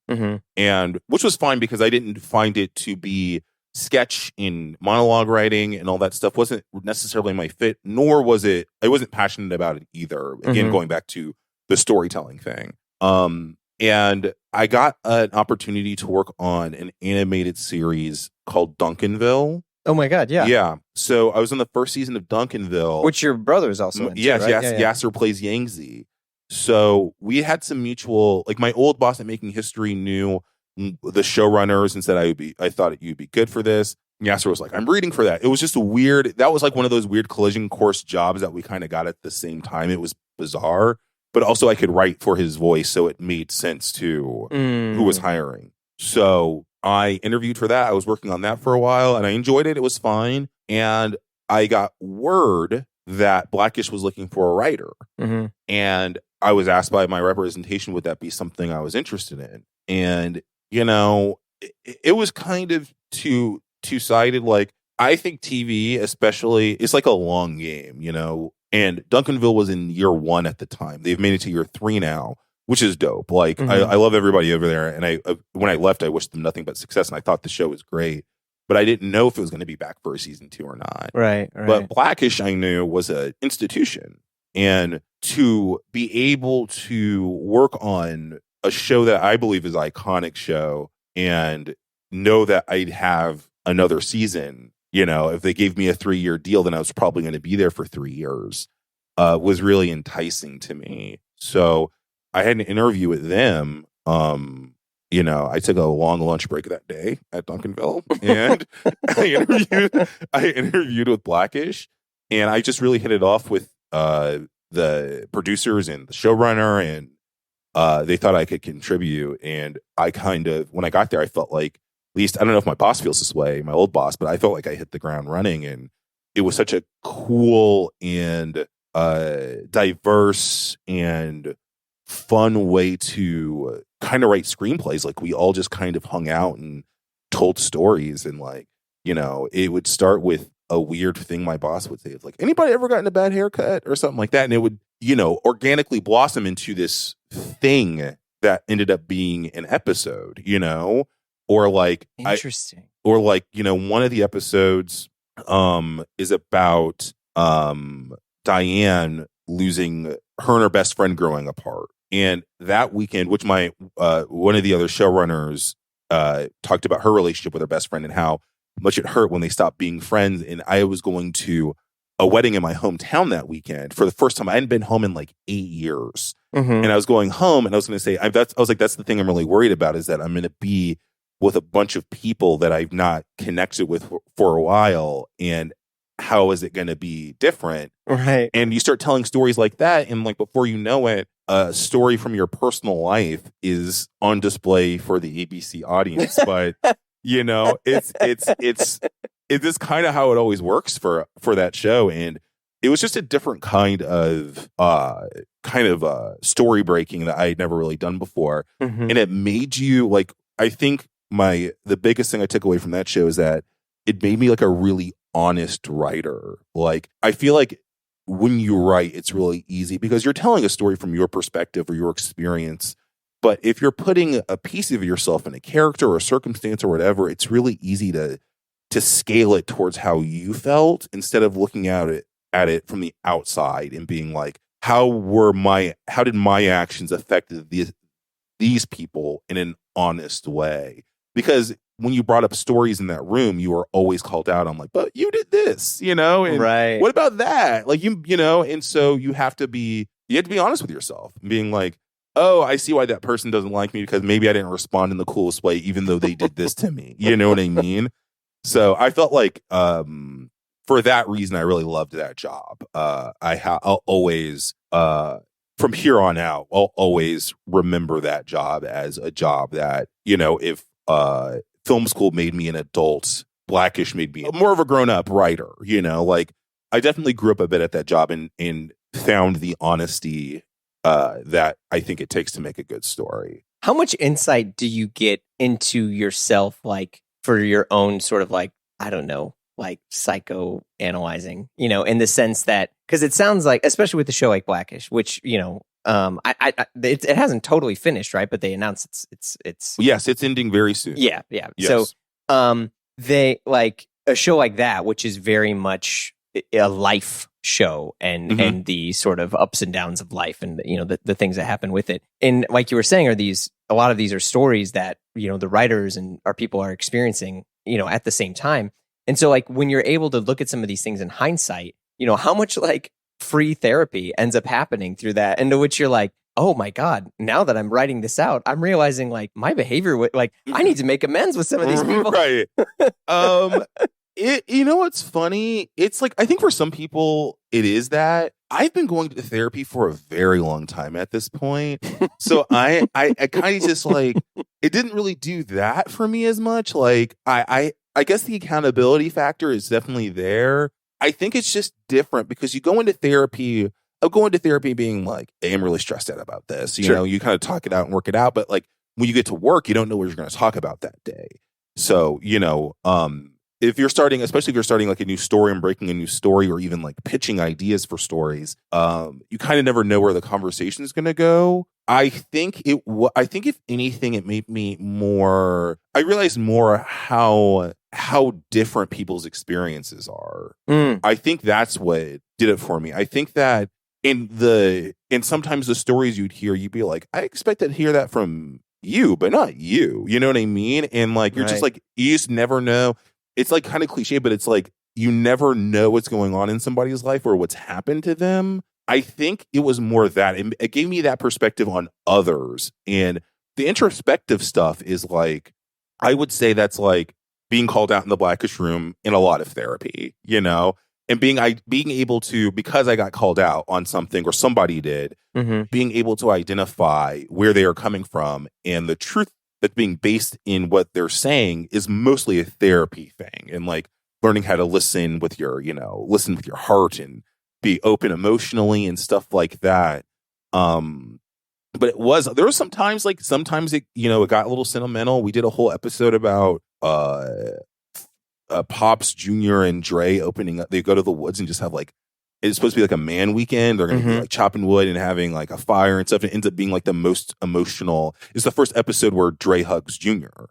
And which was fine because I didn't find it to be sketch in monologue writing and all that stuff wasn't necessarily my fit, nor was I wasn't passionate about it either. Again, going back to the storytelling thing. And I got an opportunity to work on an animated series called Duncanville. Oh my God, yeah. Yeah. So I was on the first season of Duncanville. Which your brother is also in. Yes, right? Yasser plays Yangtze. So we had some mutual, like my old boss at Making History knew the showrunners and said I thought you'd be good for this. Yasser was like, I'm reading for that. It was just weird. That was like one of those weird collision course jobs that we kind of got at the same time. It was bizarre, but also I could write for his voice, so it made sense to who was hiring. So I interviewed for that. I was working on that for a while, and I enjoyed it. It was fine. And I got word that Blackish was looking for a writer. And I was asked by my representation, would that be something I was interested in? And, you know, it was kind of two-sided. Like, I think TV, especially, it's like a long game, you know? And Duncanville was in year 1 at the time. They've made it to year 3 now, which is dope. Like, I love everybody over there. And when I left, I wished them nothing but success. And I thought the show was great. But I didn't know if it was going to be back for a season 2 or not. Right. But Blackish, I knew, was an institution. And to be able to work on a show that I believe is an iconic show and know that I'd have another season, you know, if they gave me a 3-year deal, then I was probably going to be there for 3 years, was really enticing to me. So I had an interview with them. You know, I took a long lunch break that day at Duncanville, and I interviewed with Blackish, and I just really hit it off with the producers and the showrunner, and they thought I could contribute. And I kind of, when I got there, I felt like, at least, I don't know if my boss feels this way, my old boss, but I felt like I hit the ground running. And it was such a cool and diverse and fun way to kind of write screenplays. Like, we all just kind of hung out and told stories. And like, you know, it would start with a weird thing my boss would say. It's like, anybody ever gotten a bad haircut or something like that? And it would, you know, organically blossom into this thing that ended up being an episode, you know? Or like, interesting. Or like, you know, one of the episodes is about Diane losing her and her best friend growing apart. And that weekend, which my one of the other showrunners talked about her relationship with her best friend and how much it hurt when they stopped being friends. And I was going to a wedding in my hometown that weekend for the first time. I hadn't been home in like 8 years. And I was going home, and I was going to say, I was like, that's the thing I'm really worried about, is that I'm going to be with a bunch of people that I've not connected with for a while. And how is it going to be different? Right. And you start telling stories like that, and like, before you know it, a story from your personal life is on display for the ABC audience. But you know, it's kind of how it always works for that show. And it was just a different kind of story breaking that I had never really done before. And it made you, like, I think the biggest thing I took away from that show is that it made me like a really honest writer. Like, I feel like when you write, it's really easy because you're telling a story from your perspective or your experience. But if you're putting a piece of yourself in a character or a circumstance or whatever, it's really easy to scale it towards how you felt instead of looking at it from the outside and being like, how did my actions affect these people in an honest way? Because when you brought up stories in that room, you were always called out on, like, but you did this, you know, and right. What about that? Like, you know, and so you have to be honest with yourself, being like, oh, I see why that person doesn't like me because maybe I didn't respond in the coolest way, even though they did this to me. You know what I mean? So I felt like, for that reason, I really loved that job. I'll always, from here on out, I'll always remember that job as a job that, you know, if film school made me an adult, Blackish made me more of a grown-up writer, you know? Like, I definitely grew up a bit at that job and found the honesty that I think it takes to make a good story. How much insight do you get into yourself, like, for your own sort of, like, I don't know, like, psychoanalyzing, you know, in the sense that, because it sounds like, especially with the show like Blackish, which, you know, it hasn't totally finished, right? But they announced it's yes, it's ending very soon. Yeah. Yes. So they, like, a show like that, which is very much a life show and the sort of ups and downs of life and, you know, the things that happen with it. And like you were saying, a lot of these are stories that, you know, the writers and our people are experiencing, you know, at the same time. And so, like, when you're able to look at some of these things in hindsight, you know, how much, like, free therapy ends up happening through that, into which you're like, oh my God, now that I'm writing this out, I'm realizing, like, my behavior, like, I need to make amends with some of these people. Right. You know what's funny? It's like, I think for some people it is that. I've been going to therapy for a very long time at this point. So I kind of just, like, it didn't really do that for me as much. Like, I guess the accountability factor is definitely there. I think it's just different because you go into therapy. I'm going to therapy being like, hey, I'm really stressed out about this. You know, you kind of talk it out and work it out. But like, when you get to work, you don't know what you're going to talk about that day. So, you know, if you're starting, especially if you're starting like a new story and breaking a new story, or even like pitching ideas for stories, you kind of never know where the conversation is going to go. I think if anything, it made me more. I realized more how different people's experiences are. I think that's what did it for me. I think that and sometimes the stories you'd hear, you'd be like, I expected to hear that from you, but not you. You know what I mean? And like, you're just like, you just never know. It's like kind of cliche, but it's like, you never know what's going on in somebody's life or what's happened to them. I think it was more that it gave me that perspective on others. And the introspective stuff is like, I would say that's like being called out in the Blackish room in a lot of therapy, you know? and being able to, because I got called out on something or somebody did, being able to identify where they are coming from and the truth that's being based in what they're saying is mostly a therapy thing, and like learning how to listen with your heart and be open emotionally and stuff like that. But there were sometimes it got a little sentimental. We did a whole episode about Pops Jr. and Dre opening up. They go to the woods and just have like, it's supposed to be like a man weekend. They're going to be like chopping wood and having like a fire and stuff. It ends up being like the most emotional. It's the first episode where Dre hugs Jr.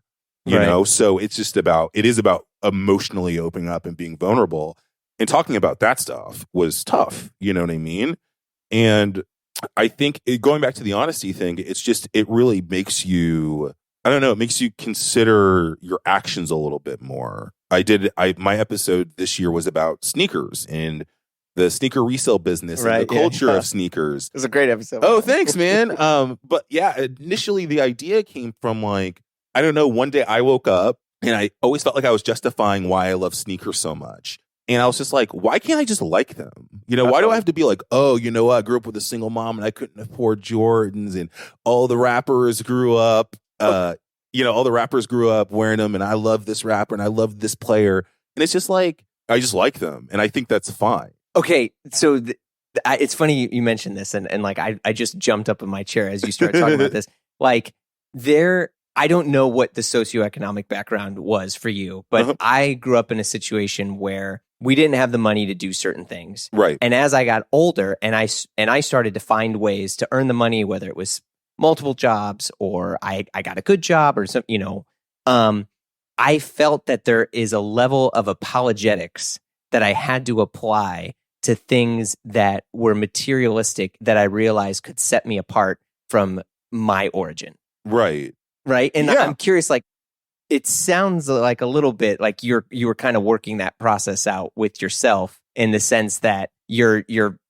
You know, so it is about emotionally opening up and being vulnerable, and talking about that stuff was tough. You know what I mean? And I think going back to the honesty thing, it really makes you, I don't know, it makes you consider your actions a little bit more. My episode this year was about sneakers and the sneaker resale business and the culture of sneakers. It was a great episode. Oh, thanks, man. But yeah, initially the idea came from like, I don't know, one day I woke up and I always felt like I was justifying why I love sneakers so much. And I was just like, why can't I just like them? You know, why do I have to be like, oh, you know, I grew up with a single mom and I couldn't afford Jordans, and all the rappers grew up, all the rappers grew up wearing them, and I love this rapper and I love this player. And it's just like, I just like them. And I think that's fine. Okay, so it's funny you mentioned this, and like I just jumped up in my chair as you started talking about this. Like I don't know what the socioeconomic background was for you, but I grew up in a situation where we didn't have the money to do certain things. Right. And as I got older and I started to find ways to earn the money, whether it was multiple jobs or I got a good job or something, I felt that there is a level of apologetics that I had to apply to things that were materialistic that I realized could set me apart from my origin. Right. Right. And I'm curious, like, it sounds like a little bit like you were kind of working that process out with yourself, in the sense that you're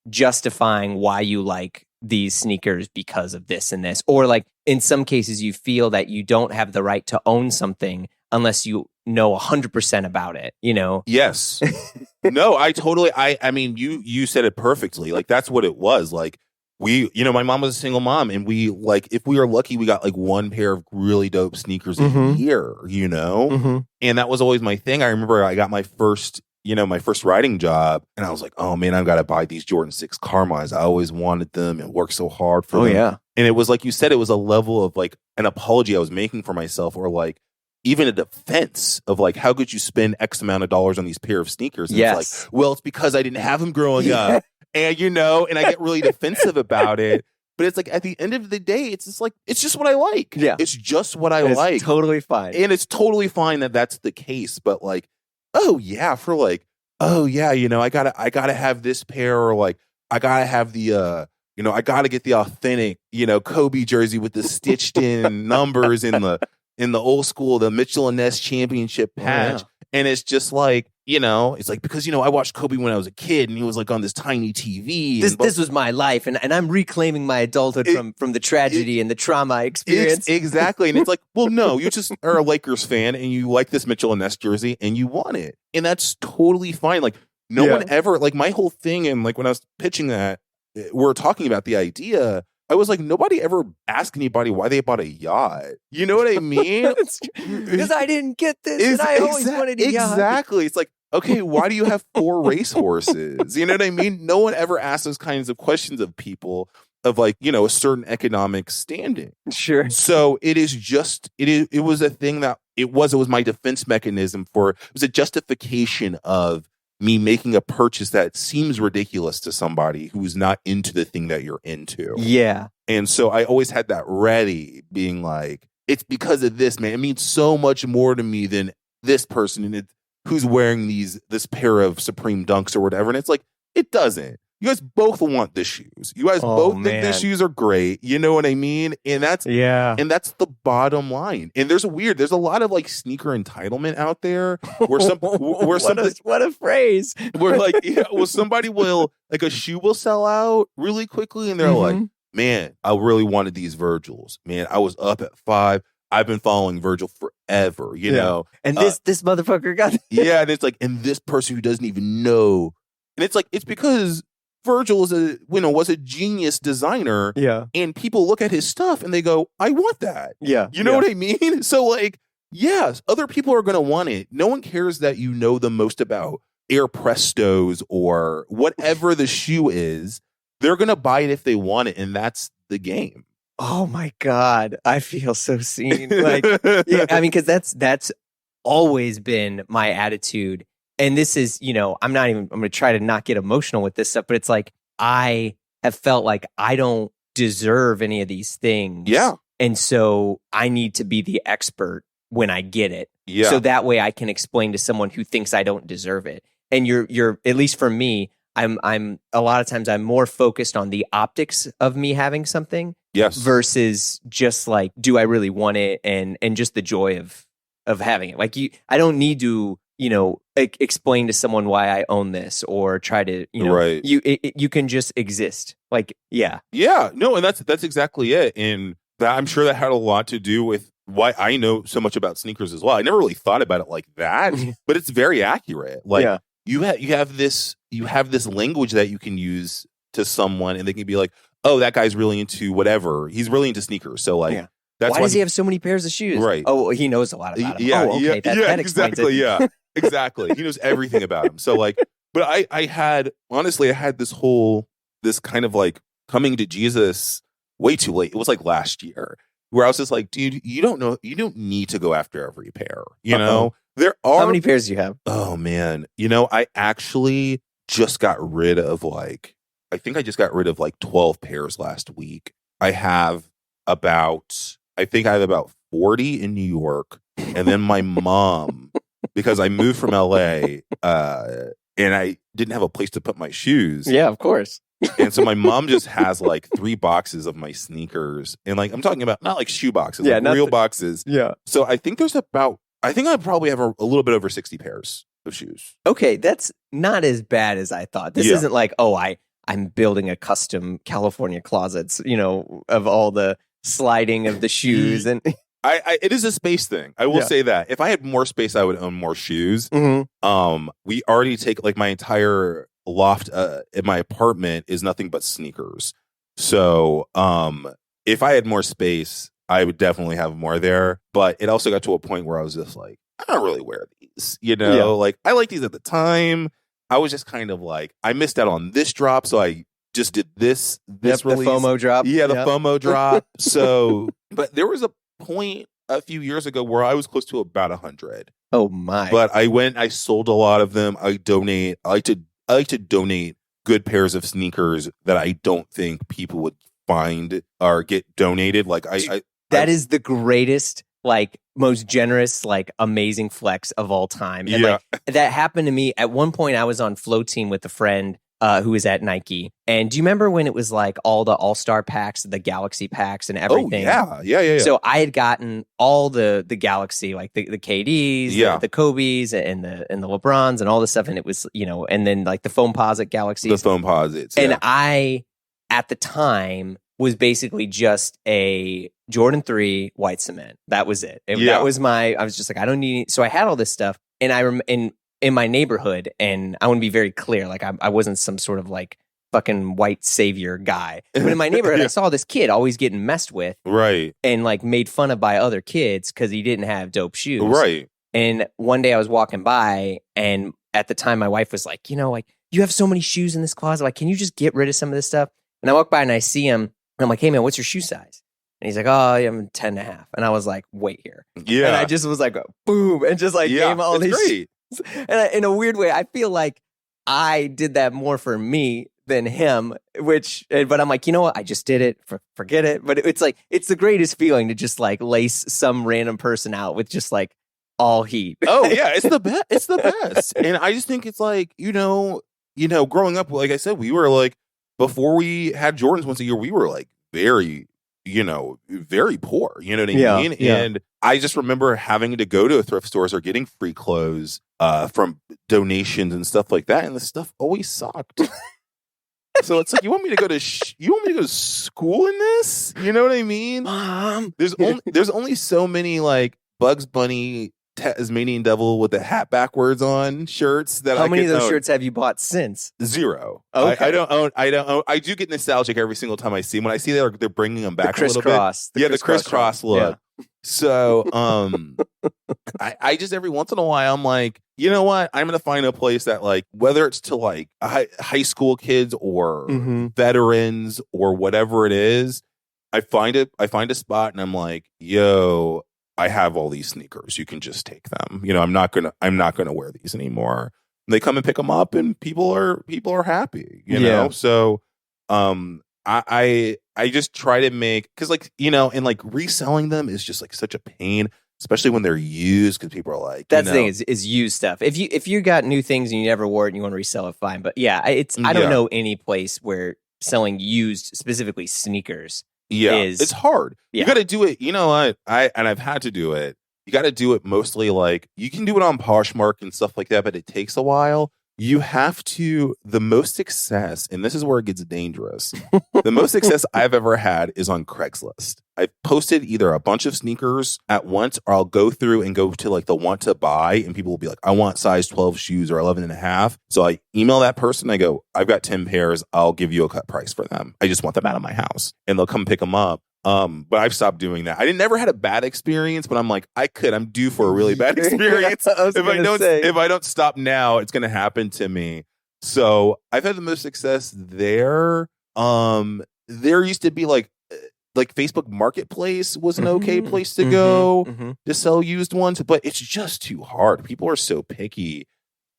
justifying why you like these sneakers because of this and this, or like in some cases you feel that you don't have the right to own something unless you know 100% about it, you know? Yes. No, I mean, you said it perfectly. Like, that's what it was. Like, my mom was a single mom, and we, like, if we were lucky, we got like one pair of really dope sneakers a year, and that was always my thing. I remember I got my first writing job, and I was like, oh man, I've got to buy these Jordan 6 Carmines. I always wanted them and worked so hard for them. Oh yeah. And it was like you said, it was a level of like an apology I was making for myself, or like even a defense of like, how could you spend X amount of dollars on these pair of sneakers? And it's like, well, it's because I didn't have them growing up. And, and I get really defensive about it. But it's like, at the end of the day, it's just like, it's just what I like. Yeah. It's just what I like. It's totally fine. And it's totally fine that that's the case. But like, I gotta have this pair, or like, I gotta have the, I gotta get the authentic, Kobe jersey with the stitched in numbers in the old school, the Mitchell and Ness championship patch. And it's just like, it's like, because, I watched Kobe when I was a kid, and he was like on this tiny TV. This was my life, and I'm reclaiming my adulthood from the tragedy and the trauma I experienced. Exactly. And it's like, well, no, you just are a Lakers fan, and you like this Mitchell and Ness jersey, and you want it. And that's totally fine. Like, no one ever, like, my whole thing, and like when I was pitching that, we're talking about the idea, I was like, nobody ever asked anybody why they bought a yacht. You know what I mean? Because I didn't get this, and I always wanted a yacht. Exactly. It's like, okay, why do you have 4 racehorses? You know what I mean? No one ever asks those kinds of questions of people of like, a certain economic standing. Sure. So it was a thing that it was my defense mechanism it was a justification of me making a purchase that seems ridiculous to somebody who's not into the thing that you're into. Yeah. And so I always had that ready, being like, it's because of this, man. It means so much more to me than this person and who's wearing this pair of Supreme Dunks or whatever. And it's like, it doesn't. You guys both want the shoes. You guys both think the shoes are great. You know what I mean? And that's the bottom line. And there's a lot of like sneaker entitlement out there where what a phrase. Where like, somebody will, like, a shoe will sell out really quickly, and they're like, man, I really wanted these Virgils. Man, I was up at 5. I've been following Virgil forever, you know. And this motherfucker got yeah, and it's like, and this person who doesn't even know And it's like, it's because Virgil was a genius designer. Yeah. And people look at his stuff and they go, I want that. Yeah. You know what I mean? So like, yes, other people are going to want it. No one cares that you know the most about Air Prestos or whatever the shoe is. They're going to buy it if they want it. And that's the game. Oh my God. I feel so seen. Like, yeah, I mean, because that's always been my attitude. And this is, I'm going to try to not get emotional with this stuff, but it's like, I have felt like I don't deserve any of these things. Yeah. And so I need to be the expert when I get it. Yeah. So that way I can explain to someone who thinks I don't deserve it. And you're at least for me, I'm a lot of times I'm more focused on the optics of me having something. Yes. Versus just like, do I really want it? And just the joy of having it. Like I don't need to, explain to someone why I own this or try to, right. You can just exist. Like, yeah. Yeah. No, and that's exactly it. And I'm sure that had a lot to do with why I know so much about sneakers as well. I never really thought about it like that, but it's very accurate. Like you have this language that you can use to someone and they can be like, oh, that guy's really into whatever. He's really into sneakers. So like, that's why does he have so many pairs of shoes? Right. Oh, he knows a lot about them. Yeah. Oh, okay. That explains exactly. it. Yeah, exactly. He knows everything about him. So like, but I had this kind of like coming to Jesus way too late. It was like last year where I was just like, dude, you don't need to go after every pair. There are. How many pairs do you have? Oh man. I actually just got rid of I think I just got rid of 12 pairs last week. I have about 40 in New York. And then my mom, because I moved from LA and I didn't have a place to put my shoes. Yeah, of course. And so my mom just has 3 boxes of my sneakers. And I'm talking about not shoe boxes, real boxes. Yeah. So I think I probably have a little bit over 60 pairs of shoes. Okay, that's not as bad as I thought. This isn't like, I'm building a custom California closets, of all the sliding of the shoes. And it is a space thing. I will say that. If I had more space, I would own more shoes. Mm-hmm. We already take my entire loft in my apartment is nothing but sneakers. So if I had more space, I would definitely have more there. But it also got to a point where I was just like, I don't really wear these. I like these at the time. I was just kind of I missed out on this drop, so I just did this release. The FOMO drop. Yeah, the FOMO drop. So, but there was a point a few years ago where I was close to about 100. Oh my! But I sold a lot of them. I like to donate good pairs of sneakers that I don't think people would find or get donated. That is the greatest, most generous, amazing flex of all time. And that happened to me at one point. I was on flow team with a friend who was at Nike. And do you remember when it was all the All-Star packs, the Galaxy packs and everything? Oh, yeah. So I had gotten all the Galaxy, the KDs, the Kobe's and the LeBrons and all this stuff. And it was, and then the Foamposite Galaxies. The Foamposites. And I, at the time, was basically just a Jordan 3 white cement. That was it. That was I was just I don't need, so I had all this stuff. And in my neighborhood, and I want to be very clear, I wasn't some sort of fucking white savior guy. But in my neighborhood, I saw this kid always getting messed with. Right. And made fun of by other kids because he didn't have dope shoes. Right. And one day I was walking by, and at the time my wife was like, you have so many shoes in this closet. Can you just get rid of some of this stuff? And I walk by and I see him. And I'm like, hey man, what's your shoe size? And he's like, oh, I'm 10.5. And I was like, wait here. Yeah. And I just was like, boom. And just gave him all these shoes. And in a weird way, I feel like I did that more for me than him, but I'm like, you know what? I just did it. Forget it. But it's it's the greatest feeling to just lace some random person out with just all heat. Oh yeah. It's the best. It's the best. And I just think it's growing up, like I said, we were before we had Jordans once a year, we were very, very poor. You know what I mean? Yeah. And I just remember having to go to thrift stores or getting free clothes from donations and stuff like that. And the stuff always sucked. So it's you want me to go to school in this? You know what I mean? Mom. There's only so many Bugs Bunny Tasmanian devil with the hat backwards on shirts that How I many of could those own. shirts have you bought since? 0. Okay. I don't own. I do get nostalgic every single time I see them. When I see they're bringing them back The a little bit. crisscross. The crisscross look. Yeah. So, I just every once in a while I'm like, you know what? I'm gonna find a place that like, whether it's to like high school kids or veterans or whatever it is, I find a spot and I'm like, yo, I have all these sneakers. You can just take them. You know, I'm not gonna wear these anymore. And they come and pick them up, and people are happy. You know, so I just try to make, because like, you know, and like reselling them is just like such a pain, especially when they're used, because people are like, that's the thing is used stuff. If you got new things and you never wore it and you want to resell it, fine. But yeah, I don't know any place where selling used, specifically sneakers. It's hard. Yeah. You got to do it. You know what? I've had to do it. You got to do it mostly like, you can do it on Poshmark and stuff like that, but it takes a while. You have to, the most success, and this is where it gets dangerous. The most success I've ever had is on Craigslist. I've posted either a bunch of sneakers at once, or I'll go through and go to like the want to buy, and people will be like, I want size 12 shoes or 11 and a half. So I email that person. I go, I've got 10 pairs. I'll give you a cut price for them. I just want them out of my house, and they'll come pick them up. But I've stopped doing that. I never had a bad experience, but I'm like, I'm due for a really bad experience. If I don't stop now, it's going to happen to me. So I've had the most success there. There used to be like Facebook Marketplace was an okay place to go to sell used ones, but it's just too hard. People are so picky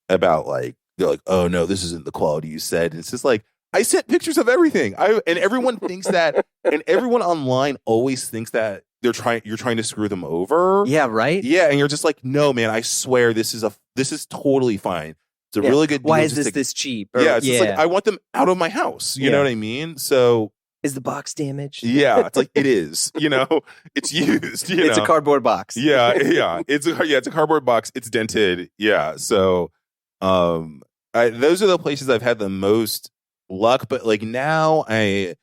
about like, they're like, oh no, this isn't the quality you said. And it's just like, I sent pictures of everything. And everyone thinks that, and everyone online always thinks that you're trying to screw them over. Yeah, right? Yeah, and you're just like, no, man, I swear this is totally fine. It's a really good deal. Why is this cheap? Or, it's just like, I want them out of my house. You know what I mean? So is the box damaged? Yeah, it's like, it is. You know, it's used. It's a cardboard box. Yeah. It's a cardboard box. It's dented. Yeah. So those are the places I've had the most luck, but like now I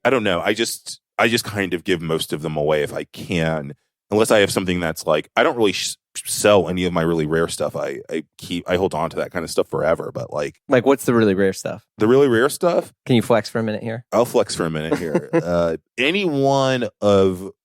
don't know. I just kind of give most of them away if I can, unless I have something that's like, I don't really sell any of my really rare stuff. I hold on to that kind of stuff forever. But like what's the really rare stuff? The really rare stuff. Can you flex for a minute here? I'll flex for a minute here. I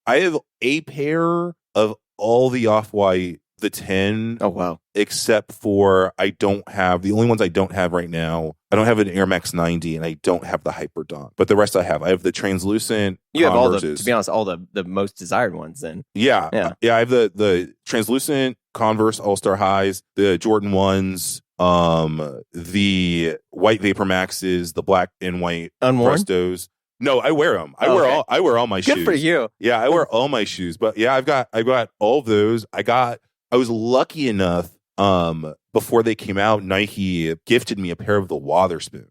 have a pair of all the Off-White, the 10. Oh wow. Except for the only ones I don't have right now. I don't have an Air Max 90, and I don't have the Hyper Dunk. But the rest I have. I have the translucent. You have to be honest, all the most desired ones then. Yeah. I have the translucent Converse All-Star Highs, the Jordan 1s, the white Vapor Maxes, the black and white Unworn? Prestos. No, I wear them. I wear all my shoes. Good for you. Yeah, I wear all my shoes. But yeah, I've got all of those. I was lucky enough, before they came out, Nike gifted me a pair of the Wotherspoons.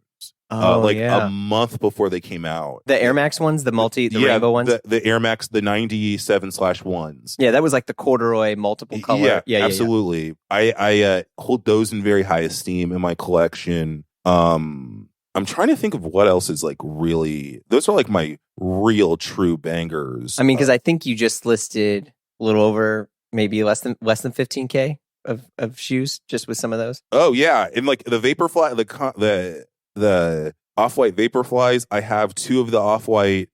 A month before they came out. The Air Max ones, the rainbow ones? The Air Max, the 97/1s. Yeah, that was like the corduroy multiple color. Yeah, absolutely. I hold those in very high esteem in my collection. I'm trying to think of what else is like really, those are like my real true bangers. I mean, because I think you just listed a little over, maybe less than 15K of shoes just with some of those. Oh yeah, and like the Vaporfly, the Off-White Vaporflies. I have 2 of the Off-White.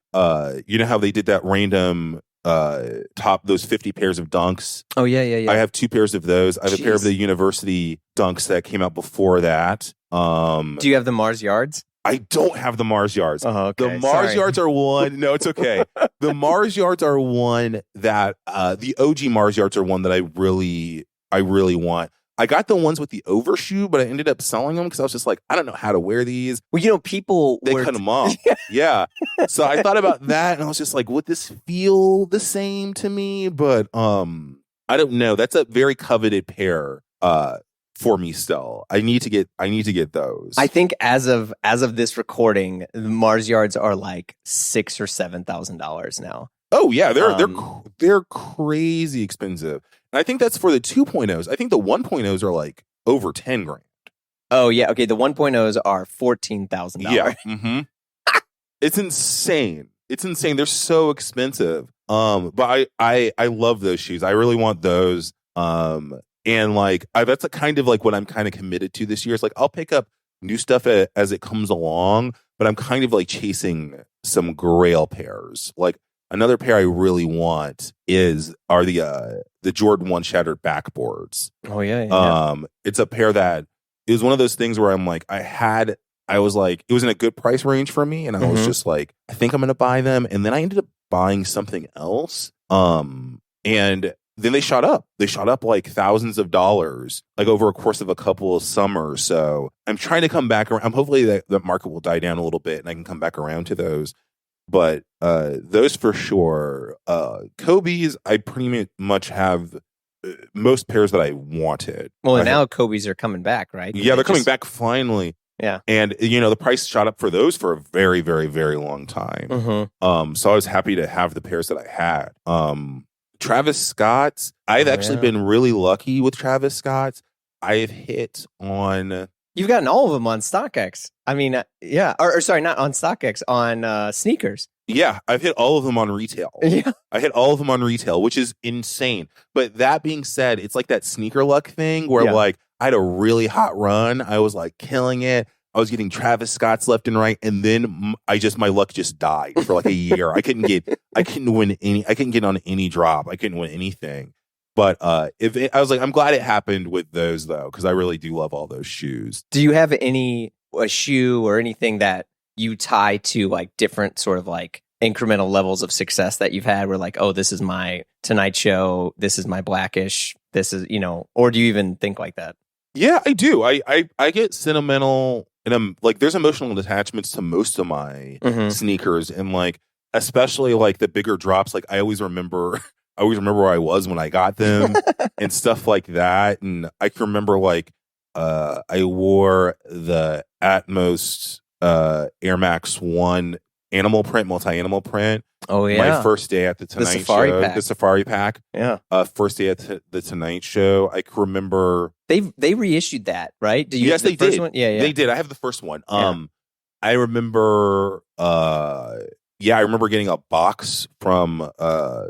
You know how they did that random those 50 pairs of Dunks. Oh yeah. I have 2 pairs of those. I have a pair of the University Dunks that came out before that. Do you have the Mars Yards? I don't have the Mars Yards. Oh, okay. The Mars Yards are one. No, it's okay. The Mars Yards are one that the OG Mars Yards are one that I really want. I got the ones with the overshoe, but I ended up selling them because I was just like, I don't know how to wear these. Well, you know, they cut them off. Yeah. So I thought about that, and I was just like, would this feel the same to me? But I don't know. That's a very coveted pair for me still. I need to get those. I think as of this recording, the Mars Yards are like $6,000 or $7,000 now. Oh yeah, they're crazy expensive. And I think that's for the 2.0s. I think the 1.0s are like over 10 grand. Oh yeah, okay. The 1.0s are $14,000. Yeah, it's insane. It's insane. They're so expensive. But I love those shoes. I really want those. And like that's a kind of like what I'm kind of committed to this year. It's like I'll pick up new stuff as it comes along, but I'm kind of like chasing some grail pairs. Like another pair I really want are the Jordan 1 Shattered backboards. Oh yeah. It's a pair that it was one of those things where I'm like I was like it was in a good price range for me, and I was just like I think I'm gonna buy them, and then I ended up buying something else. And then they shot up. They shot up like thousands of dollars, like over a course of a couple of summers. So I'm trying to come back around. Hopefully that the market will die down a little bit and I can come back around to those. But those for sure. Kobe's, I pretty much have most pairs that I wanted. Well, and now Kobe's are coming back, right? Yeah, they're coming back finally. Yeah. And, the price shot up for those for a very, very, very long time. So I was happy to have the pairs that I had. Travis Scott's, I've actually been really lucky with Travis Scott's. I've hit on... You've gotten all of them on StockX. I mean, yeah. Or sorry, not on StockX, on sneakers. Yeah, I've hit all of them on retail. Yeah. I hit all of them on retail, which is insane. But that being said, it's like that sneaker luck thing where like I had a really hot run. I was like killing it. I was getting Travis Scott's left and right, and then my luck just died for like a year. I couldn't get on any drop. I couldn't win anything. But I was like, I'm glad it happened with those though, because I really do love all those shoes. Do you have a shoe or anything that you tie to like different sort of like incremental levels of success that you've had? Where like, oh, this is my Tonight Show, this is my Blackish, this is or do you even think like that? Yeah, I do. I get sentimental. And I'm like, there's emotional attachments to most of my sneakers, and like, especially like the bigger drops. Like, I always remember where I was when I got them and stuff like that. And I can remember like, I wore the Atmos Air Max 1 multi-animal print. Oh yeah, my first day at the Tonight Show, the Safari Pack. Yeah, first day at the Tonight Show. I can remember they reissued that, right? Yes, they did. One? Yeah, they did. I have the first one. I remember. I remember getting a box from a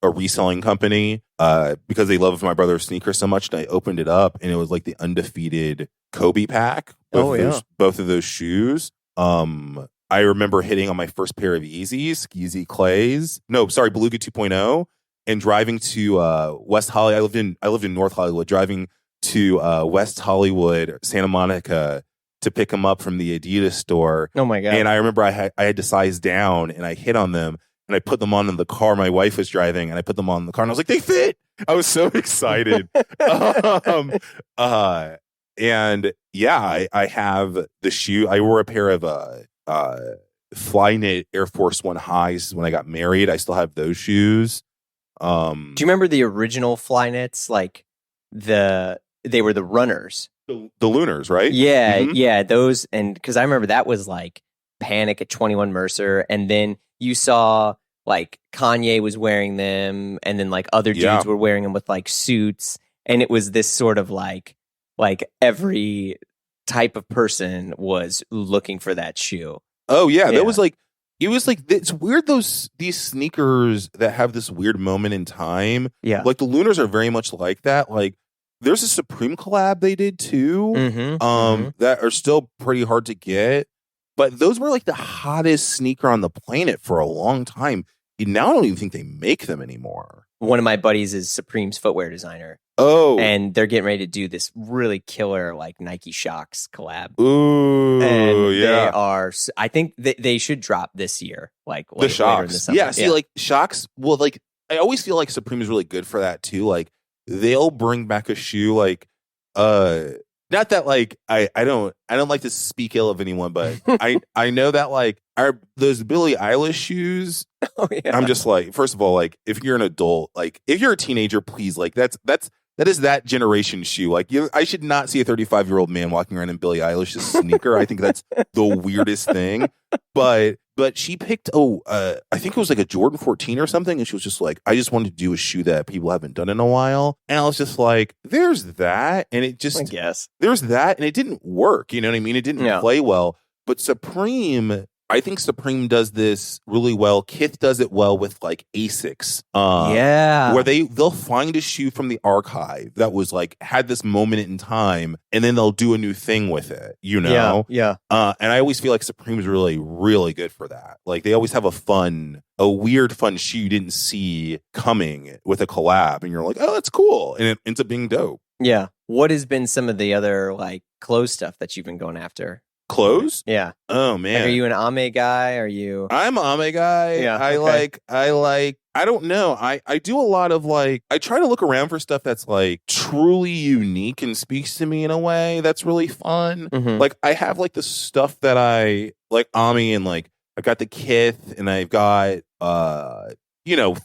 reselling company because they loved my brother's sneakers so much, and I opened it up, and it was like the undefeated Kobe pack. Both of those shoes. I remember hitting on my first pair of Yeezys, Yeezy Clays. No, sorry, Beluga 2.0, and driving to West Hollywood. I lived in North Hollywood. Driving to West Hollywood, Santa Monica, to pick them up from the Adidas store. Oh my god! And I remember I had to size down, and I hit on them, and I put them on in the car my wife was driving, and I put them on in the car, and I was like, they fit. I was so excited. And yeah, I have the shoe. I wore a pair of Flyknit Air Force One highs when I got married. I still have those shoes. Do you remember the original Flyknits? Like they were the runners, the Lunars, right? Yeah, yeah. Those, and because I remember that was like Panic at 21 Mercer, and then you saw like Kanye was wearing them, and then like other dudes were wearing them with like suits, and it was this sort of like every type of person was looking for that shoe. Oh yeah, that was like, it was like, it's weird, these sneakers that have this weird moment in time. Yeah, like the Lunars are very much like that. Like there's a Supreme collab they did too, that are still pretty hard to get, but those were like the hottest sneaker on the planet for a long time. Now I don't even think they make them anymore. One of my buddies is Supreme's footwear designer. Oh, and they're getting ready to do this really killer like Nike Shox collab. Ooh, and yeah. They are. I think they should drop this year, like the Shox. Later in the summer. Yeah, see, like Shox. Well, like I always feel like Supreme is really good for that too. Like they'll bring back a shoe, like not that like I don't like to speak ill of anyone, but I know that like those Billie Eilish shoes. Oh yeah. I'm just like, first of all, like if you're an adult, like if you're a teenager, please, like that is that generation shoe. Like I should not see a 35-year-old man walking around in Billie Eilish's sneaker. I think that's the weirdest thing. But she picked I think it was like a Jordan 14 or something, and she was just like, I just wanted to do a shoe that people haven't done in a while. And I was just like, there's that, and it just, I guess there's that, and it didn't work. You know what I mean? It didn't play well. But Supreme, I think Supreme does this really well. Kith does it well with like Asics. Where they'll find a shoe from the archive that was like had this moment in time, and then they'll do a new thing with it, you know? Yeah. And I always feel like Supreme is really, really good for that. Like they always have a weird, fun shoe you didn't see coming with a collab, and you're like, oh, that's cool. And it ends up being dope. Yeah. What has been some of the other like clothes stuff that you've been going after? Clothes? Yeah. Oh man. Like, are you an Ame guy? Are you? I'm an Ame guy. Yeah. I don't know. I do a lot of like, I try to look around for stuff that's like truly unique and speaks to me in a way that's really fun. Mm-hmm. Like I have like the stuff that I like Ame, and like I've got the Kith, and I've got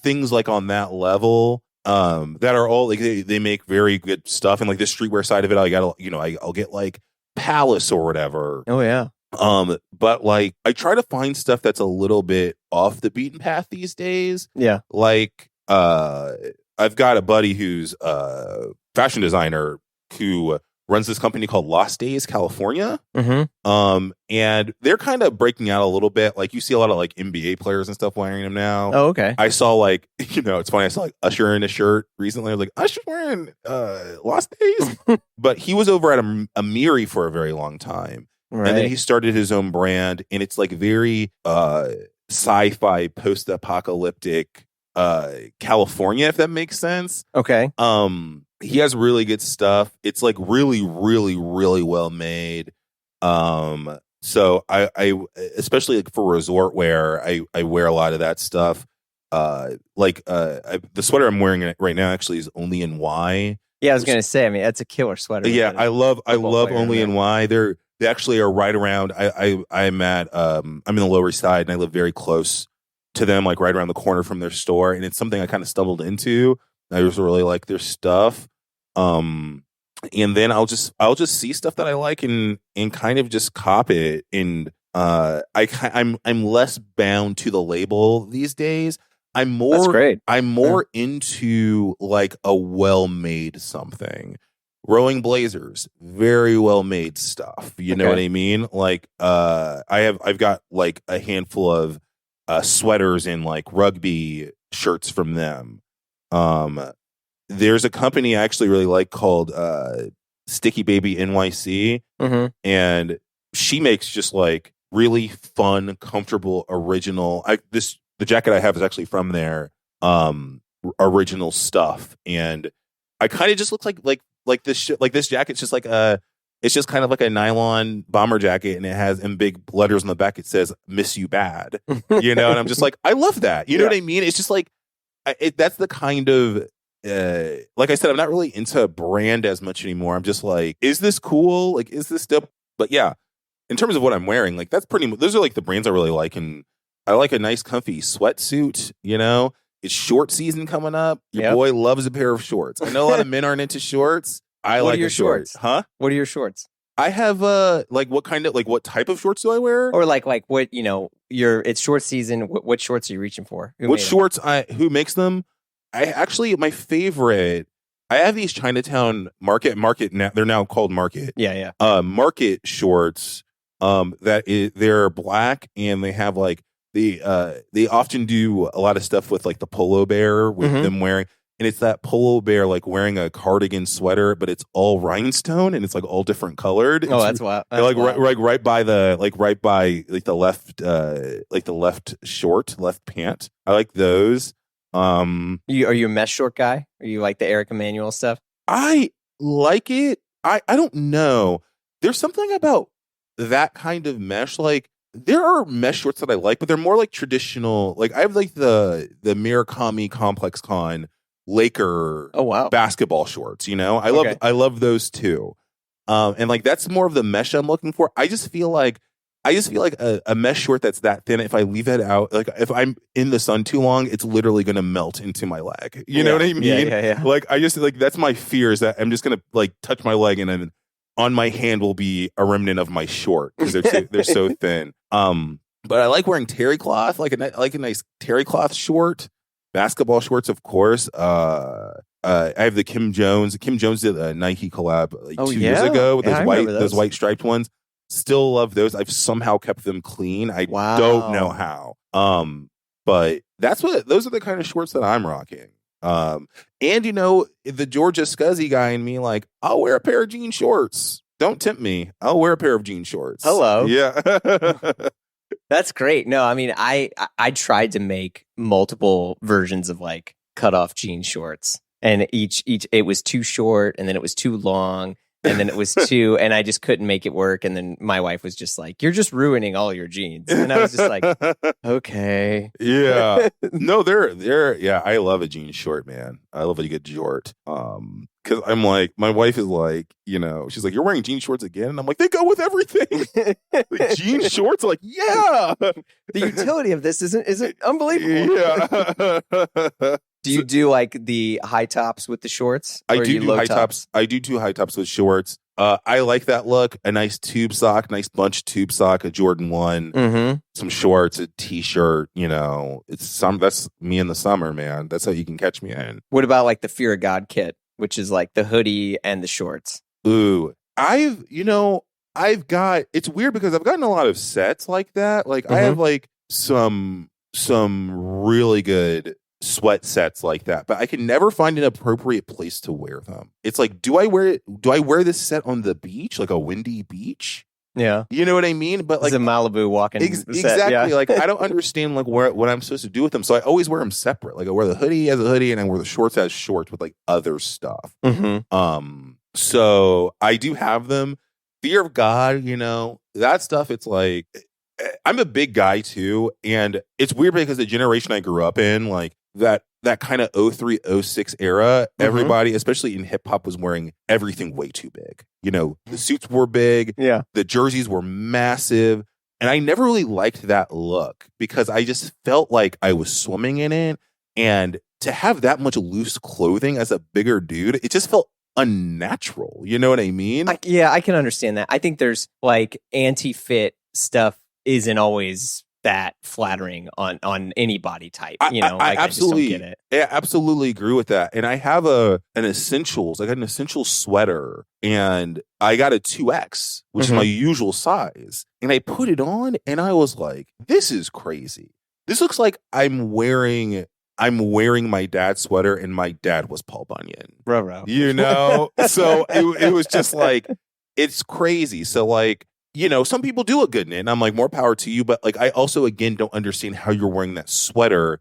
things like on that level that are all like they make very good stuff. And like the streetwear side of it, I'll get like Palace or whatever. Oh yeah. But like I try to find stuff that's a little bit off the beaten path these days. Yeah. Like I've got a buddy who's a fashion designer who runs this company called Lost Days California. Mm-hmm. And they're kind of breaking out a little bit. Like you see a lot of like NBA players and stuff wearing them now. Oh, okay. I saw like, it's funny. I saw like Usher in a shirt recently. I was like, Usher's wearing Lost Days, but he was over at Amiri for a very long time. Right. And then he started his own brand, and it's like very sci-fi, post-apocalyptic California, if that makes sense. Okay. He has really good stuff. It's like really, really, really well made. So I especially like for resort wear, I wear a lot of that stuff. The sweater I'm wearing right now actually is only in Y. Yeah, I was gonna say. I mean, that's a killer sweater. Yeah, I love only in Y. They actually are right around. I'm in the Lower East Side, and I live very close to them, like right around the corner from their store. And it's something I kind of stumbled into. I just really like their stuff. And then I'll just see stuff that I like and kind of just cop it. And I'm less bound to the label these days. I'm more That's great. I'm more into like a well-made something. Rowing Blazers, very well made stuff. You know what I mean? Like I've got like a handful of sweaters and like rugby shirts from them. There's a company I actually really like called Sticky Baby NYC, and she makes just like really fun, comfortable, original. The jacket I have is actually from their original stuff, and I kind of just look like this jacket's just like it's just kind of like a nylon bomber jacket, and it has in big letters on the back it says "Miss You Bad," and I'm just like, I love that. You know what I mean? It's just like that's the kind of like I said, I'm not really into brand as much anymore. I'm just like, is this cool? Like, is this stuff? But yeah, in terms of what I'm wearing, like that's pretty. Those are like the brands I really like, and I like a nice, comfy sweatsuit. It's short season coming up. Your boy loves a pair of shorts. I know a lot of men aren't into shorts. I like your shorts. Huh? What are your shorts? I have what type of shorts do I wear? Or like what it's short season. What shorts are you reaching for? Who makes them? My favorite. I have these Chinatown Market now. They're now called Market. Yeah. Market shorts. They're black, and they have like they often do a lot of stuff with like the polo bear with them wearing, and it's that polo bear like wearing a cardigan sweater, but it's all rhinestone and it's like all different colored. Oh, that's wild. Right by the left pant. I like those. Are you a mesh short guy? Are you like the Eric Emanuel stuff? I like it. I don't know. There's something about that kind of mesh. Like there are mesh shorts that I like, but they're more like traditional. Like I have like the Murakami Complex Con Laker basketball shorts. I love those too. And like that's more of the mesh I'm looking for. I just feel like a mesh short that's that thin, if I leave it out, like if I'm in the sun too long, it's literally going to melt into my leg. You know what I mean? Yeah. Like I just like that's my fear, is that I'm just going to like touch my leg, and then on my hand will be a remnant of my short because they're so thin. But I like wearing terry cloth, like a nice terry cloth short. Basketball shorts, of course. I have the Kim Jones. Kim Jones did a Nike collab 2 years ago with those white striped ones. Still love those. I've somehow kept them clean. I Wow. don't know how. But those are the kind of shorts that I'm rocking. And the Georgia Scuzzy guy in me, like, I'll wear a pair of jean shorts. Don't tempt me. I'll wear a pair of jean shorts. Hello. Yeah. That's great. No, I mean, I tried to make multiple versions of like cut off jean shorts, and each it was too short, and then it was too long, and then it was too, and I just couldn't make it work. And then my wife was just like, "You're just ruining all your jeans," and I was just like, "Okay." Yeah. No, they're yeah. I love a jean short, man. I love a good short. Because I'm like, my wife is like, she's like, "You're wearing jean shorts again?" And I'm like, they go with everything. Like, jean shorts, like, yeah. The utility of this isn't unbelievable. Yeah. Do you do like the high tops with the shorts? I do high tops. I do high tops with shorts. I like that look. A nice tube sock, nice bunch tube sock, a Jordan 1, some shorts, a t-shirt. That's me in the summer, man. That's how you can catch me in. What about like the Fear of God kit, which is like the hoodie and the shorts? Ooh, it's weird because I've gotten a lot of sets like that. Like I have like some really good sweat sets like that, but I can never find an appropriate place to wear them. It's like, do I wear this set on the beach, like a windy beach? Yeah. You know what I mean? But like it's a Malibu walking exactly. set, yeah. Like I don't understand like what I'm supposed to do with them. So I always wear them separate. Like I wear the hoodie as a hoodie and I wear the shorts as shorts with like other stuff. So I do have them. Fear of God, that stuff, it's like, I'm a big guy too. And it's weird because the generation I grew up in, like that kind of 03, 06 era, everybody, especially in hip hop, was wearing everything way too big. The suits were big. Yeah. The jerseys were massive. And I never really liked that look because I just felt like I was swimming in it. And to have that much loose clothing as a bigger dude, it just felt unnatural. You know what I mean? I can understand that. I think there's like anti-fit stuff isn't always that flattering on any body type. I absolutely, I just don't get it. I absolutely agree with that. And I have an essentials. I got an essential sweater, and I got a 2X, which is my usual size. And I put it on, and I was like, "This is crazy. This looks like I'm wearing my dad's sweater, and my dad was Paul Bunyan." So it was just like, it's crazy. So like, some people do look good in it, and I'm like, more power to you. But like, I also, again, don't understand how you're wearing that sweater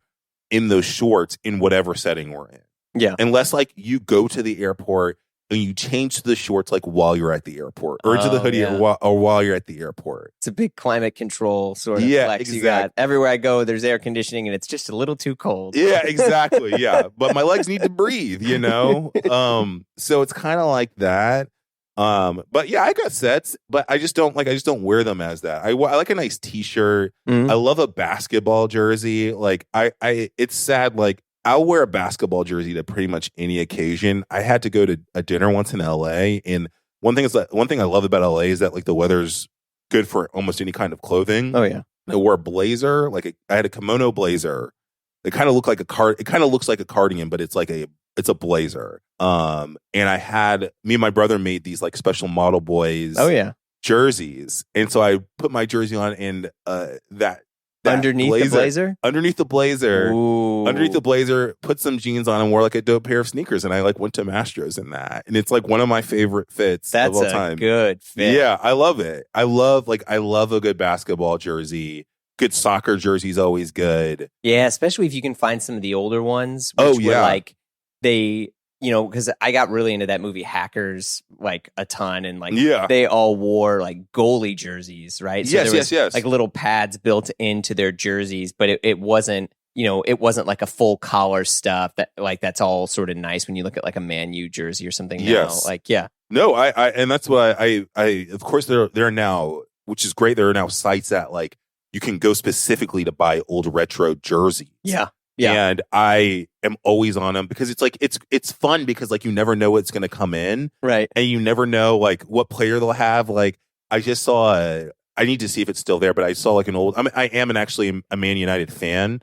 in those shorts in whatever setting we're in. Yeah. Unless like you go to the airport and you change to the shorts like while you're at the airport, or into the hoodie or while you're at the airport. It's a big climate control sort of flex. Exactly. You got everywhere I go, there's air conditioning, and it's just a little too cold. Yeah, exactly. Yeah. But my legs need to breathe, So it's kind of like that. But yeah, I got sets, but I just don't wear them as that. I like a nice t-shirt. I love a basketball jersey. Like it's sad. Like I'll wear a basketball jersey to pretty much any occasion. I had to go to a dinner once in LA, and one thing I love about LA is that like the weather's good for almost any kind of clothing. Oh yeah. I wore a blazer, I had a kimono blazer. It kind of looked like it kind of looks like a cardigan, but it's a blazer. And me and my brother made these like special model boys jerseys. And so I put my jersey on, and that underneath the blazer, put some jeans on and wore like a dope pair of sneakers. And I like went to Mastros in that. And it's like one of my favorite fits of all time. That's a good fit. Yeah, I love it. I love a good basketball jersey. Good soccer jersey's always good. Yeah, especially if you can find some of the older ones. Were like they, because I got really into that movie Hackers like a ton, and like they all wore like goalie jerseys, right? So there was like little pads built into their jerseys, but it wasn't, it wasn't like a full collar stuff that like that's all sort of nice when you look at like a Man U jersey or something. Yes. Now. Like no, I and that's why I of course there are now, which is great. There are now sites that like you can go specifically to buy old retro jerseys. Yeah. And I am always on them because it's like it's fun because like you never know what's going to come in, right? And you never know like what player they'll have. Like I just saw I need to see if it's still there, but I saw like an old. I am actually a Man United fan,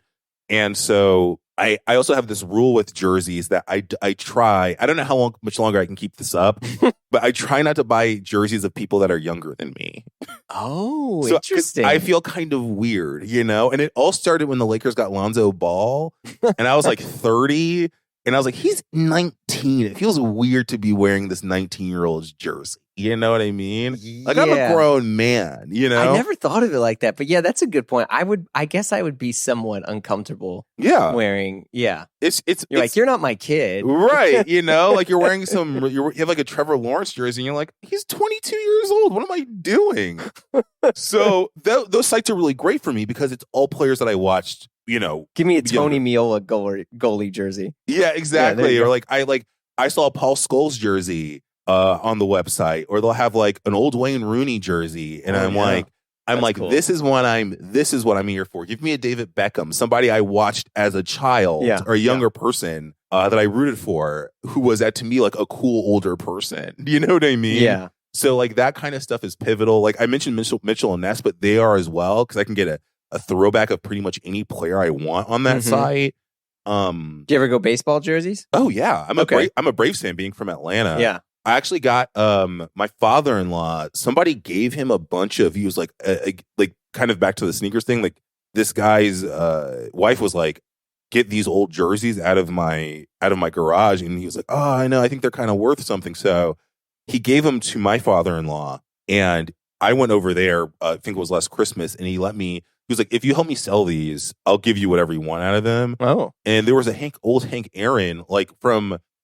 and so I also have this rule with jerseys that I try. I don't know how much longer I can keep this up, but I try not to buy jerseys of people that are younger than me. Oh, So interesting. I feel kind of weird, and it all started when the Lakers got Lonzo Ball and I was like 30 and I was like, he's 19. It feels weird to be wearing this 19-year-old's jersey. You know what I mean? Like, I'm a grown man, I never thought of it like that, but yeah, that's a good point. I guess I would be somewhat uncomfortable wearing, It's like, you're not my kid. Right, like you're wearing you have like a Trevor Lawrence jersey and you're like, he's 22 years old. What am I doing? So those sites are really great for me because it's all players that I watched, Give me a Tony Meola goalie jersey. Yeah, exactly. Or I saw Paul Scholes jersey on the website, or they'll have like an old Wayne Rooney jersey, and I'm like, cool. This is what I'm here for. Give me a David Beckham, somebody I watched as a child or a younger person that I rooted for, who was to me like a cool older person. You know what I mean? Yeah. So like that kind of stuff is pivotal. Like I mentioned Mitchell and Ness, but they are as well, because I can get a throwback of pretty much any player I want on that site. Do you ever go baseball jerseys? Oh yeah, I'm a Braves fan, being from Atlanta. Yeah. I actually got my father-in-law, somebody gave him a bunch of, he was like kind of back to the sneakers thing. Like this guy's wife was like, get these old jerseys out of my garage. And he was like, oh, I know, I think they're kind of worth something. So he gave them to my father-in-law, and I went over there, I think it was last Christmas, and he was like, if you help me sell these, I'll give you whatever you want out of them. Oh. And there was a old Hank Aaron, like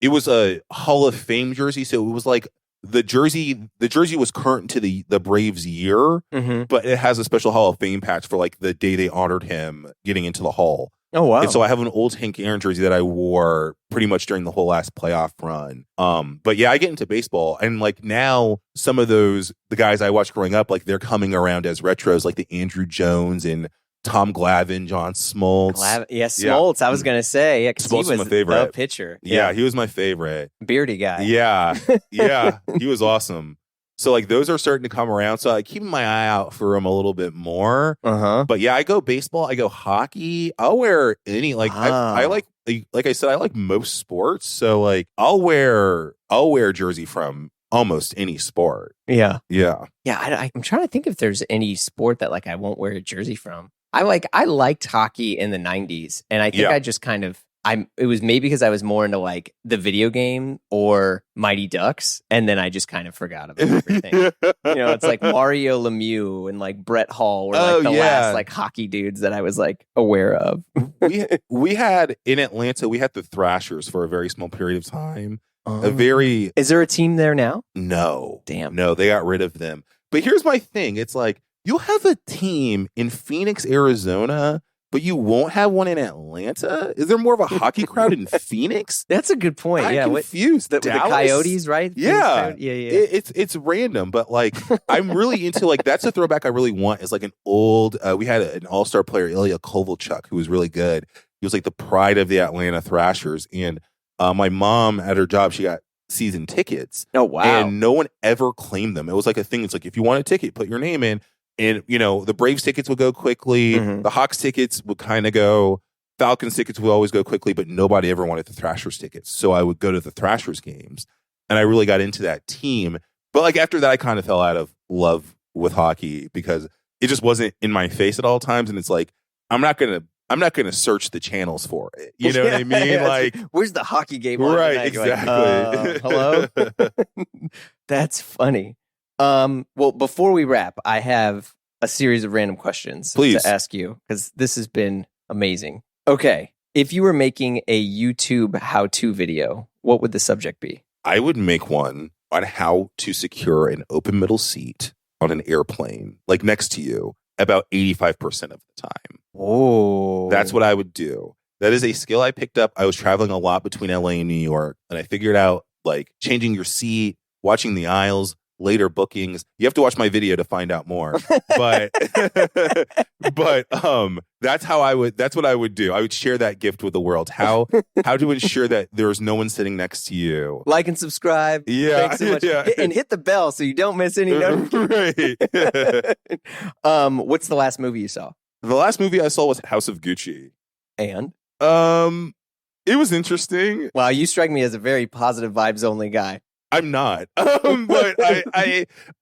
it was a Hall of Fame jersey. So it was like the jersey was current to the Braves year, but it has a special Hall of Fame patch for like the day they honored him getting into the Hall. Oh, wow. And so I have an old Hank Aaron jersey that I wore pretty much during the whole last playoff run. But yeah, I get into baseball, and like now some of the guys I watched growing up, like they're coming around as retros, like the Andrew Jones and Tom Glavine, John Smoltz. Smoltz. I was going to say, because he was my favorite. The pitcher. Yeah, he was my favorite. Beardy guy. Yeah, he was awesome. So like those are starting to come around. So I keep my eye out for them a little bit more. But yeah, I go baseball, I go hockey. I'll wear any I like I said, I like most sports. So like I'll wear a jersey from almost any sport. Yeah. I'm trying to think if there's any sport that like I won't wear a jersey from. I liked hockey in the 90s, and I think I just kind of it was maybe because I was more into like the video game or Mighty Ducks, and then I just kind of forgot about everything. It's like Mario Lemieux and like Brett Hall were like the last like hockey dudes that I was like aware of. we had in Atlanta, we had the Thrashers for a very small period of time. Is there a team there now? No. Damn. No, they got rid of them. But here's my thing. It's like, you'll have a team in Phoenix, Arizona, but you won't have one in Atlanta? Is there more of a hockey crowd in Phoenix? That's a good point. I'm confused. The Coyotes, right? Yeah. It's random, but like I'm really into like, that's a throwback I really want, is like an old, we had an all-star player, Ilya Kovalchuk, who was really good. He was like the pride of the Atlanta Thrashers. And my mom at her job, she got season tickets. Oh, wow. And no one ever claimed them. It was like a thing. It's like, if you want a ticket, put your name in. And, the Braves tickets would go quickly. The Hawks tickets would kind of go. Falcons tickets would always go quickly, but nobody ever wanted the Thrashers tickets. So I would go to the Thrashers games, and I really got into that team. But like after that, I kind of fell out of love with hockey because it just wasn't in my face at all times. And it's like, I'm not gonna search the channels for it. You know what I mean? Like, where's the hockey game on right? tonight? Exactly. Hello. That's funny. Well, before we wrap, I have a series of random questions to ask you, because this has been amazing. Okay. If you were making a YouTube how-to video, what would the subject be? I would make one on how to secure an open middle seat on an airplane, like next to you, about 85% of the time. Oh. That's what I would do. That is a skill I picked up. I was traveling a lot between LA and New York, and I figured out like changing your seat, watching the aisles, later bookings. You have to watch my video to find out more. But that's what I would do. I would share that gift with the world. How to ensure that there's no one sitting next to you. Like and subscribe. Yeah. Thanks so much. Yeah. And hit the bell so you don't miss any notifications. Right. What's the last movie you saw? The last movie I saw was House of Gucci. And? It was interesting. Wow, you strike me as a very positive vibes only guy. I'm not. But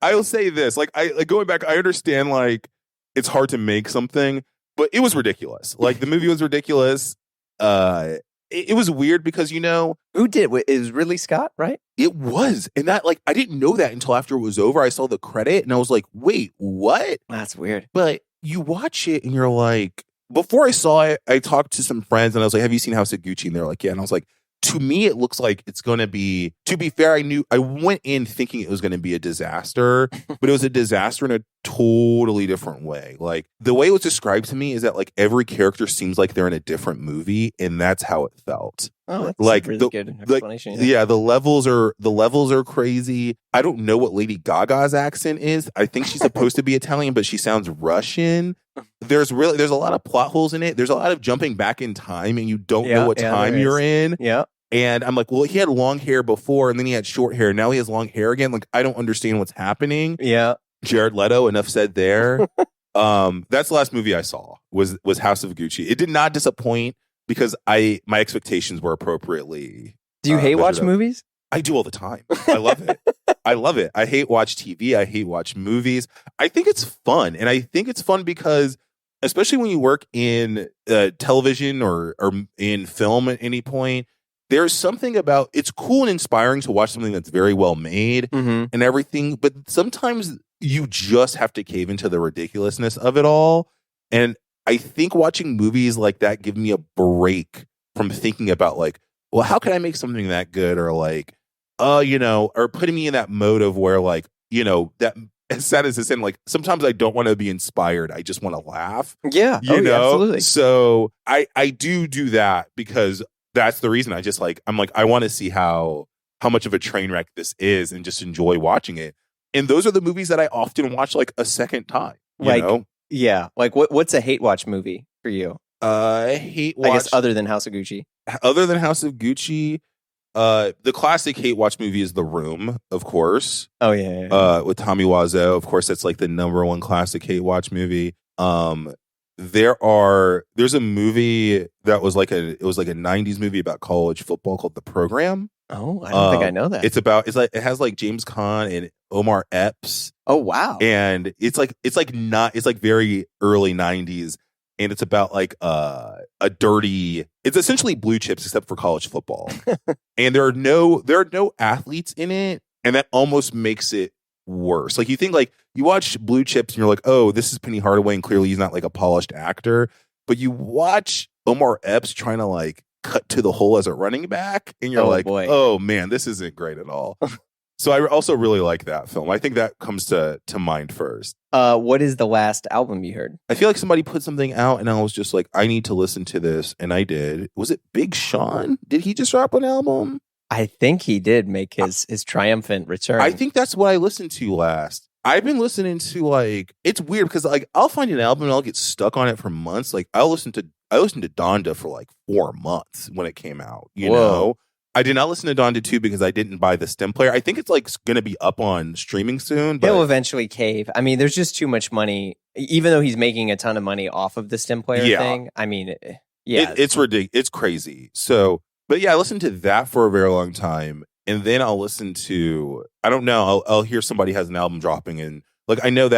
I'll say this. Like going back, I understand like it's hard to make something, but it was ridiculous. Like the movie was ridiculous. It was weird because Who did? It was Ridley Scott, right? it was. And that like I didn't know that until after it was over. I saw the credit and I was like, wait, what? That's weird. But you watch it and you're like, before I saw it, I talked to some friends and I was like, have you seen House of Gucci? And they're like, yeah. And I was like, to me, it looks like it's going to be, to be fair, I went in thinking it was going to be a disaster, but it was a disaster in a totally different way. Like the way it was described to me is that like every character seems like they're in a different movie. And that's how it felt. Oh, that's like a really good explanation. Yeah, the levels are crazy. I don't know what Lady Gaga's accent is. I think she's supposed to be Italian, but she sounds Russian. There's a lot of plot holes in it. There's a lot of jumping back in time, and you don't know what time you're in. Yeah. And I'm like, well, he had long hair before, and then he had short hair. Now he has long hair again. Like, I don't understand what's happening. Yeah. Jared Leto, enough said there. That's the last movie I saw was House of Gucci. It did not disappoint because my expectations were appropriately. Do you hate watch movies? I do all the time. I love it. I love it. I hate watch TV. I hate watch movies. I think it's fun. And I think it's fun because, especially when you work in television or in film at any point, there's something about it's cool and inspiring to watch something that's very well made and everything. But sometimes you just have to cave into the ridiculousness of it all. And I think watching movies like that give me a break from thinking about like, well, how can I make something that good? Or like, or putting me in that mode of where like, that as sad as it's in, like sometimes I don't want to be inspired. I just want to laugh. Yeah. Yeah, absolutely. So I do that because that's the reason. I'm like, I want to see how much of a train wreck this is and just enjoy watching it. And those are the movies that I often watch like a second time. You know? Yeah. Like what's a hate watch movie for you? Hate watch. I guess other than House of Gucci. Other than House of Gucci, the classic hate watch movie is The Room, of course. Oh yeah. With Tommy Wiseau, of course, that's like the number one classic hate watch movie. There's a movie that was like a 90s movie about college football called The Program. Oh, I don't think I know that. It has like James Caan and Omar Epps. Oh wow. And it's like very early 90s. And it's about like it's essentially Blue Chips except for college football. And there are no athletes in it, and that almost makes it worse. Like you think like you watch Blue Chips and you're like, oh, this is Penny Hardaway, and clearly he's not like a polished actor. But you watch Omar Epps trying to like cut to the hole as a running back, and you're boy. oh man, this isn't great at all. So I also really like that film. I think that comes to mind first. What is the last album you heard? I feel like somebody put something out and I was just like, I need to listen to this. And I did. Was it Big Sean? Did he just drop an album? I think he did make his triumphant return. I think that's what I listened to last. I've been listening to like, it's weird because like I'll find an album and I'll get stuck on it for months. Like I listened to Donda for like 4 months when it came out, you know? I did not listen to Donda 2 because I didn't buy the stem player. I think it's like going to be up on streaming soon. But he'll eventually cave. I mean, there's just too much money, even though he's making a ton of money off of the stem player thing. I mean, it's ridiculous. It's crazy. So, but yeah, I listened to that for a very long time. And then I'll listen to, I don't know, I'll hear somebody has an album dropping. And like, I know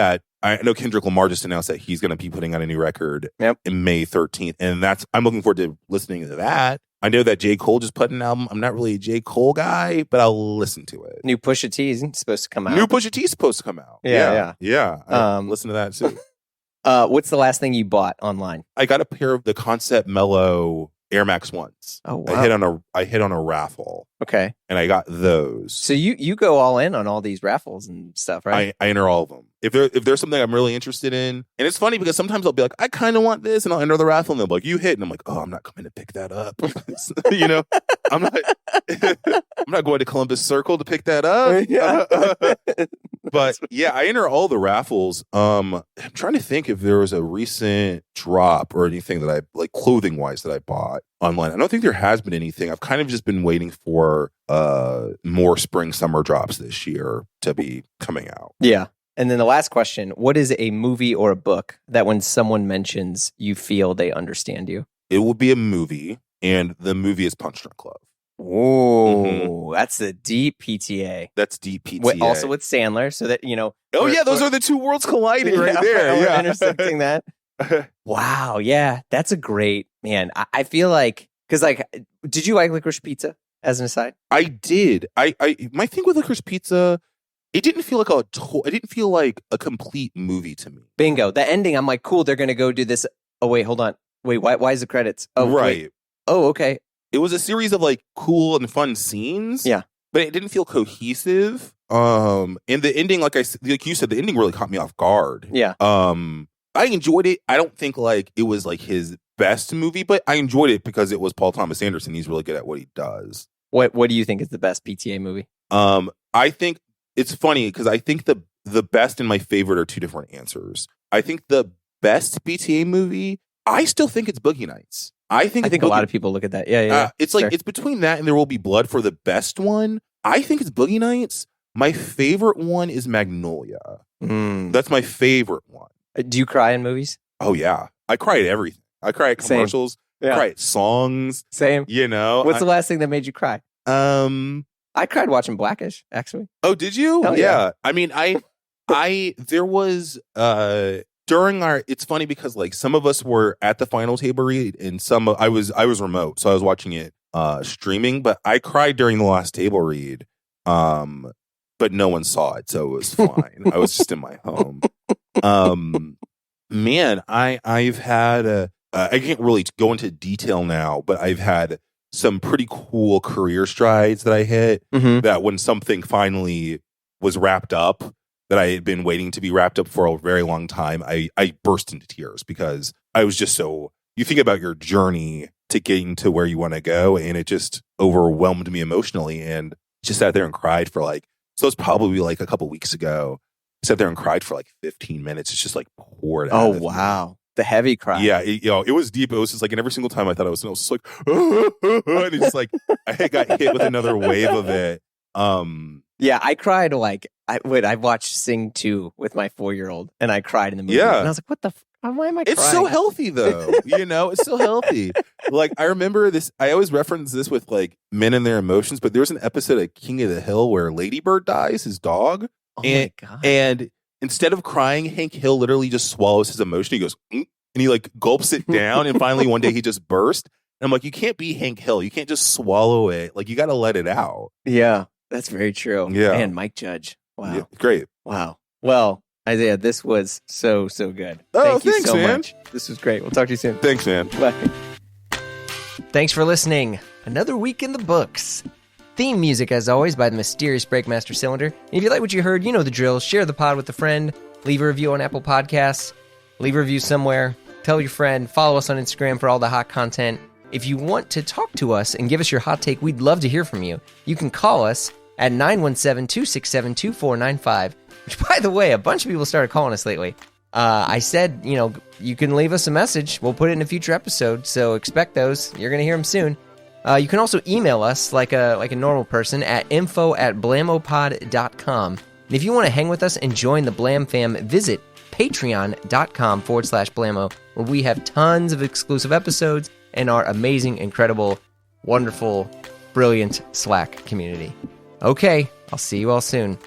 Kendrick Lamar just announced that he's going to be putting out a new record in May 13th. And I'm looking forward to listening to that. I know that J. Cole just put an album. I'm not really a J. Cole guy, but I'll listen to it. New Pusha T is supposed to come out. New Pusha T is supposed to come out. Yeah. I listen to that too. What's the last thing you bought online? I got a pair of the Concept Mellow Air Max 1s. Oh wow! I hit on a raffle. Okay, and I got those. So you go all in on all these raffles and stuff, right? I enter all of them. If there's something I'm really interested in, and it's funny because sometimes I'll be like, I kind of want this, and I'll enter the raffle, and they'll be like, you hit, and I'm like, oh, I'm not coming to pick that up. You know, I'm not going to Columbus Circle to pick that up. But yeah, I enter all the raffles. I'm trying to think if there was a recent drop or anything that I like clothing wise that I bought online. I don't think there has been anything. I've kind of just been waiting for more spring summer drops this year to be coming out. Yeah. And then the last question, what is a movie or a book that when someone mentions you feel they understand you? It will be a movie, and the movie is Punch Drunk Love. Oh, that's a deep PTA. That's deep PTA. Also with Sandler, so that, Oh, yeah, those are the two worlds colliding right there. We're Yeah. intersecting that. Wow, yeah, that's a great, man. I feel like, because, did you like Licorice Pizza, as an aside? I did. My thing with Licorice Pizza, it didn't feel like it didn't feel like a complete movie to me. Bingo. The ending, I'm like, cool, they're going to go do this. Oh, wait, hold on. Wait, why is the credits? Oh, right. Wait. Oh, okay. It was a series of cool and fun scenes. Yeah. But it didn't feel cohesive. And the ending, like you said, the ending really caught me off guard. Yeah. I enjoyed it. I don't think it was his best movie, but I enjoyed it because it was Paul Thomas Anderson. He's really good at what he does. What do you think is the best PTA movie? I think it's funny because I think the best and my favorite are two different answers. I think the best PTA movie, I still think it's Boogie Nights. I think a lot of people look at that. Yeah. It's it's between that and There Will Be Blood for the best one. I think it's Boogie Nights. My favorite one is Magnolia. That's my favorite one. Do you cry in movies? Oh, yeah. I cry at everything. I cry at commercials. Yeah. I cry at songs. Same. What's the last thing that made you cry? I cried watching Blackish, actually. Oh, did you? Hell yeah. I mean, there was during our. It's funny because some of us were at the final table read, and I was remote, so I was watching it streaming. But I cried during the last table read, but no one saw it, so it was fine. I was just in my home. Man, I've had I can't really go into detail now, but I've had some pretty cool career strides that I hit. That when something finally was wrapped up, that I had been waiting to be wrapped up for a very long time, I burst into tears because I was just so. You think about your journey to getting to where you want to go, and it just overwhelmed me emotionally, and just sat there and cried for so it's probably a couple weeks ago. I sat there and cried for 15 minutes. It's just poured out. Oh, wow. The heavy cry. Yeah, it was deep. It was just and every single time I thought I was just and it's just I got hit with another wave of it. Yeah, I cried I watched Sing 2 with my 4-year-old, and I cried in the movie. Yeah. And I was like, what the why am I crying? It's so healthy though. It's so healthy. I remember this, I always reference this with men and their emotions, but there's an episode of King of the Hill where Ladybird dies, his dog. Oh my God. And instead of crying, Hank Hill literally just swallows his emotion. He goes, and he gulps it down. And finally one day he just burst. And I'm like, you can't be Hank Hill. You can't just swallow it. You got to let it out. Yeah, that's very true. Yeah. And Mike Judge. Wow. Yeah, great. Wow. Well, Isaiah, this was so good. Oh, Thank you thanks, so man. much. This was great. We'll talk to you soon. Thanks, man. Bye. Thanks for listening. Another week in the books. Theme music, as always, by the mysterious Breakmaster Cylinder. And if you like what you heard, you know the drill. Share the pod with a friend. Leave a review on Apple Podcasts. Leave a review somewhere. Tell your friend. Follow us on Instagram for all the hot content. If you want to talk to us and give us your hot take, we'd love to hear from you. You can call us at 917-267-2495, which, by the way, a bunch of people started calling us lately. I said, you can leave us a message. We'll put it in a future episode, so expect those. You're going to hear them soon. You can also email us like a normal person at info@blamopod.com. And if you want to hang with us and join the Blam fam, visit patreon.com/Blamo, where we have tons of exclusive episodes and our amazing, incredible, wonderful, brilliant Slack community. Okay, I'll see you all soon.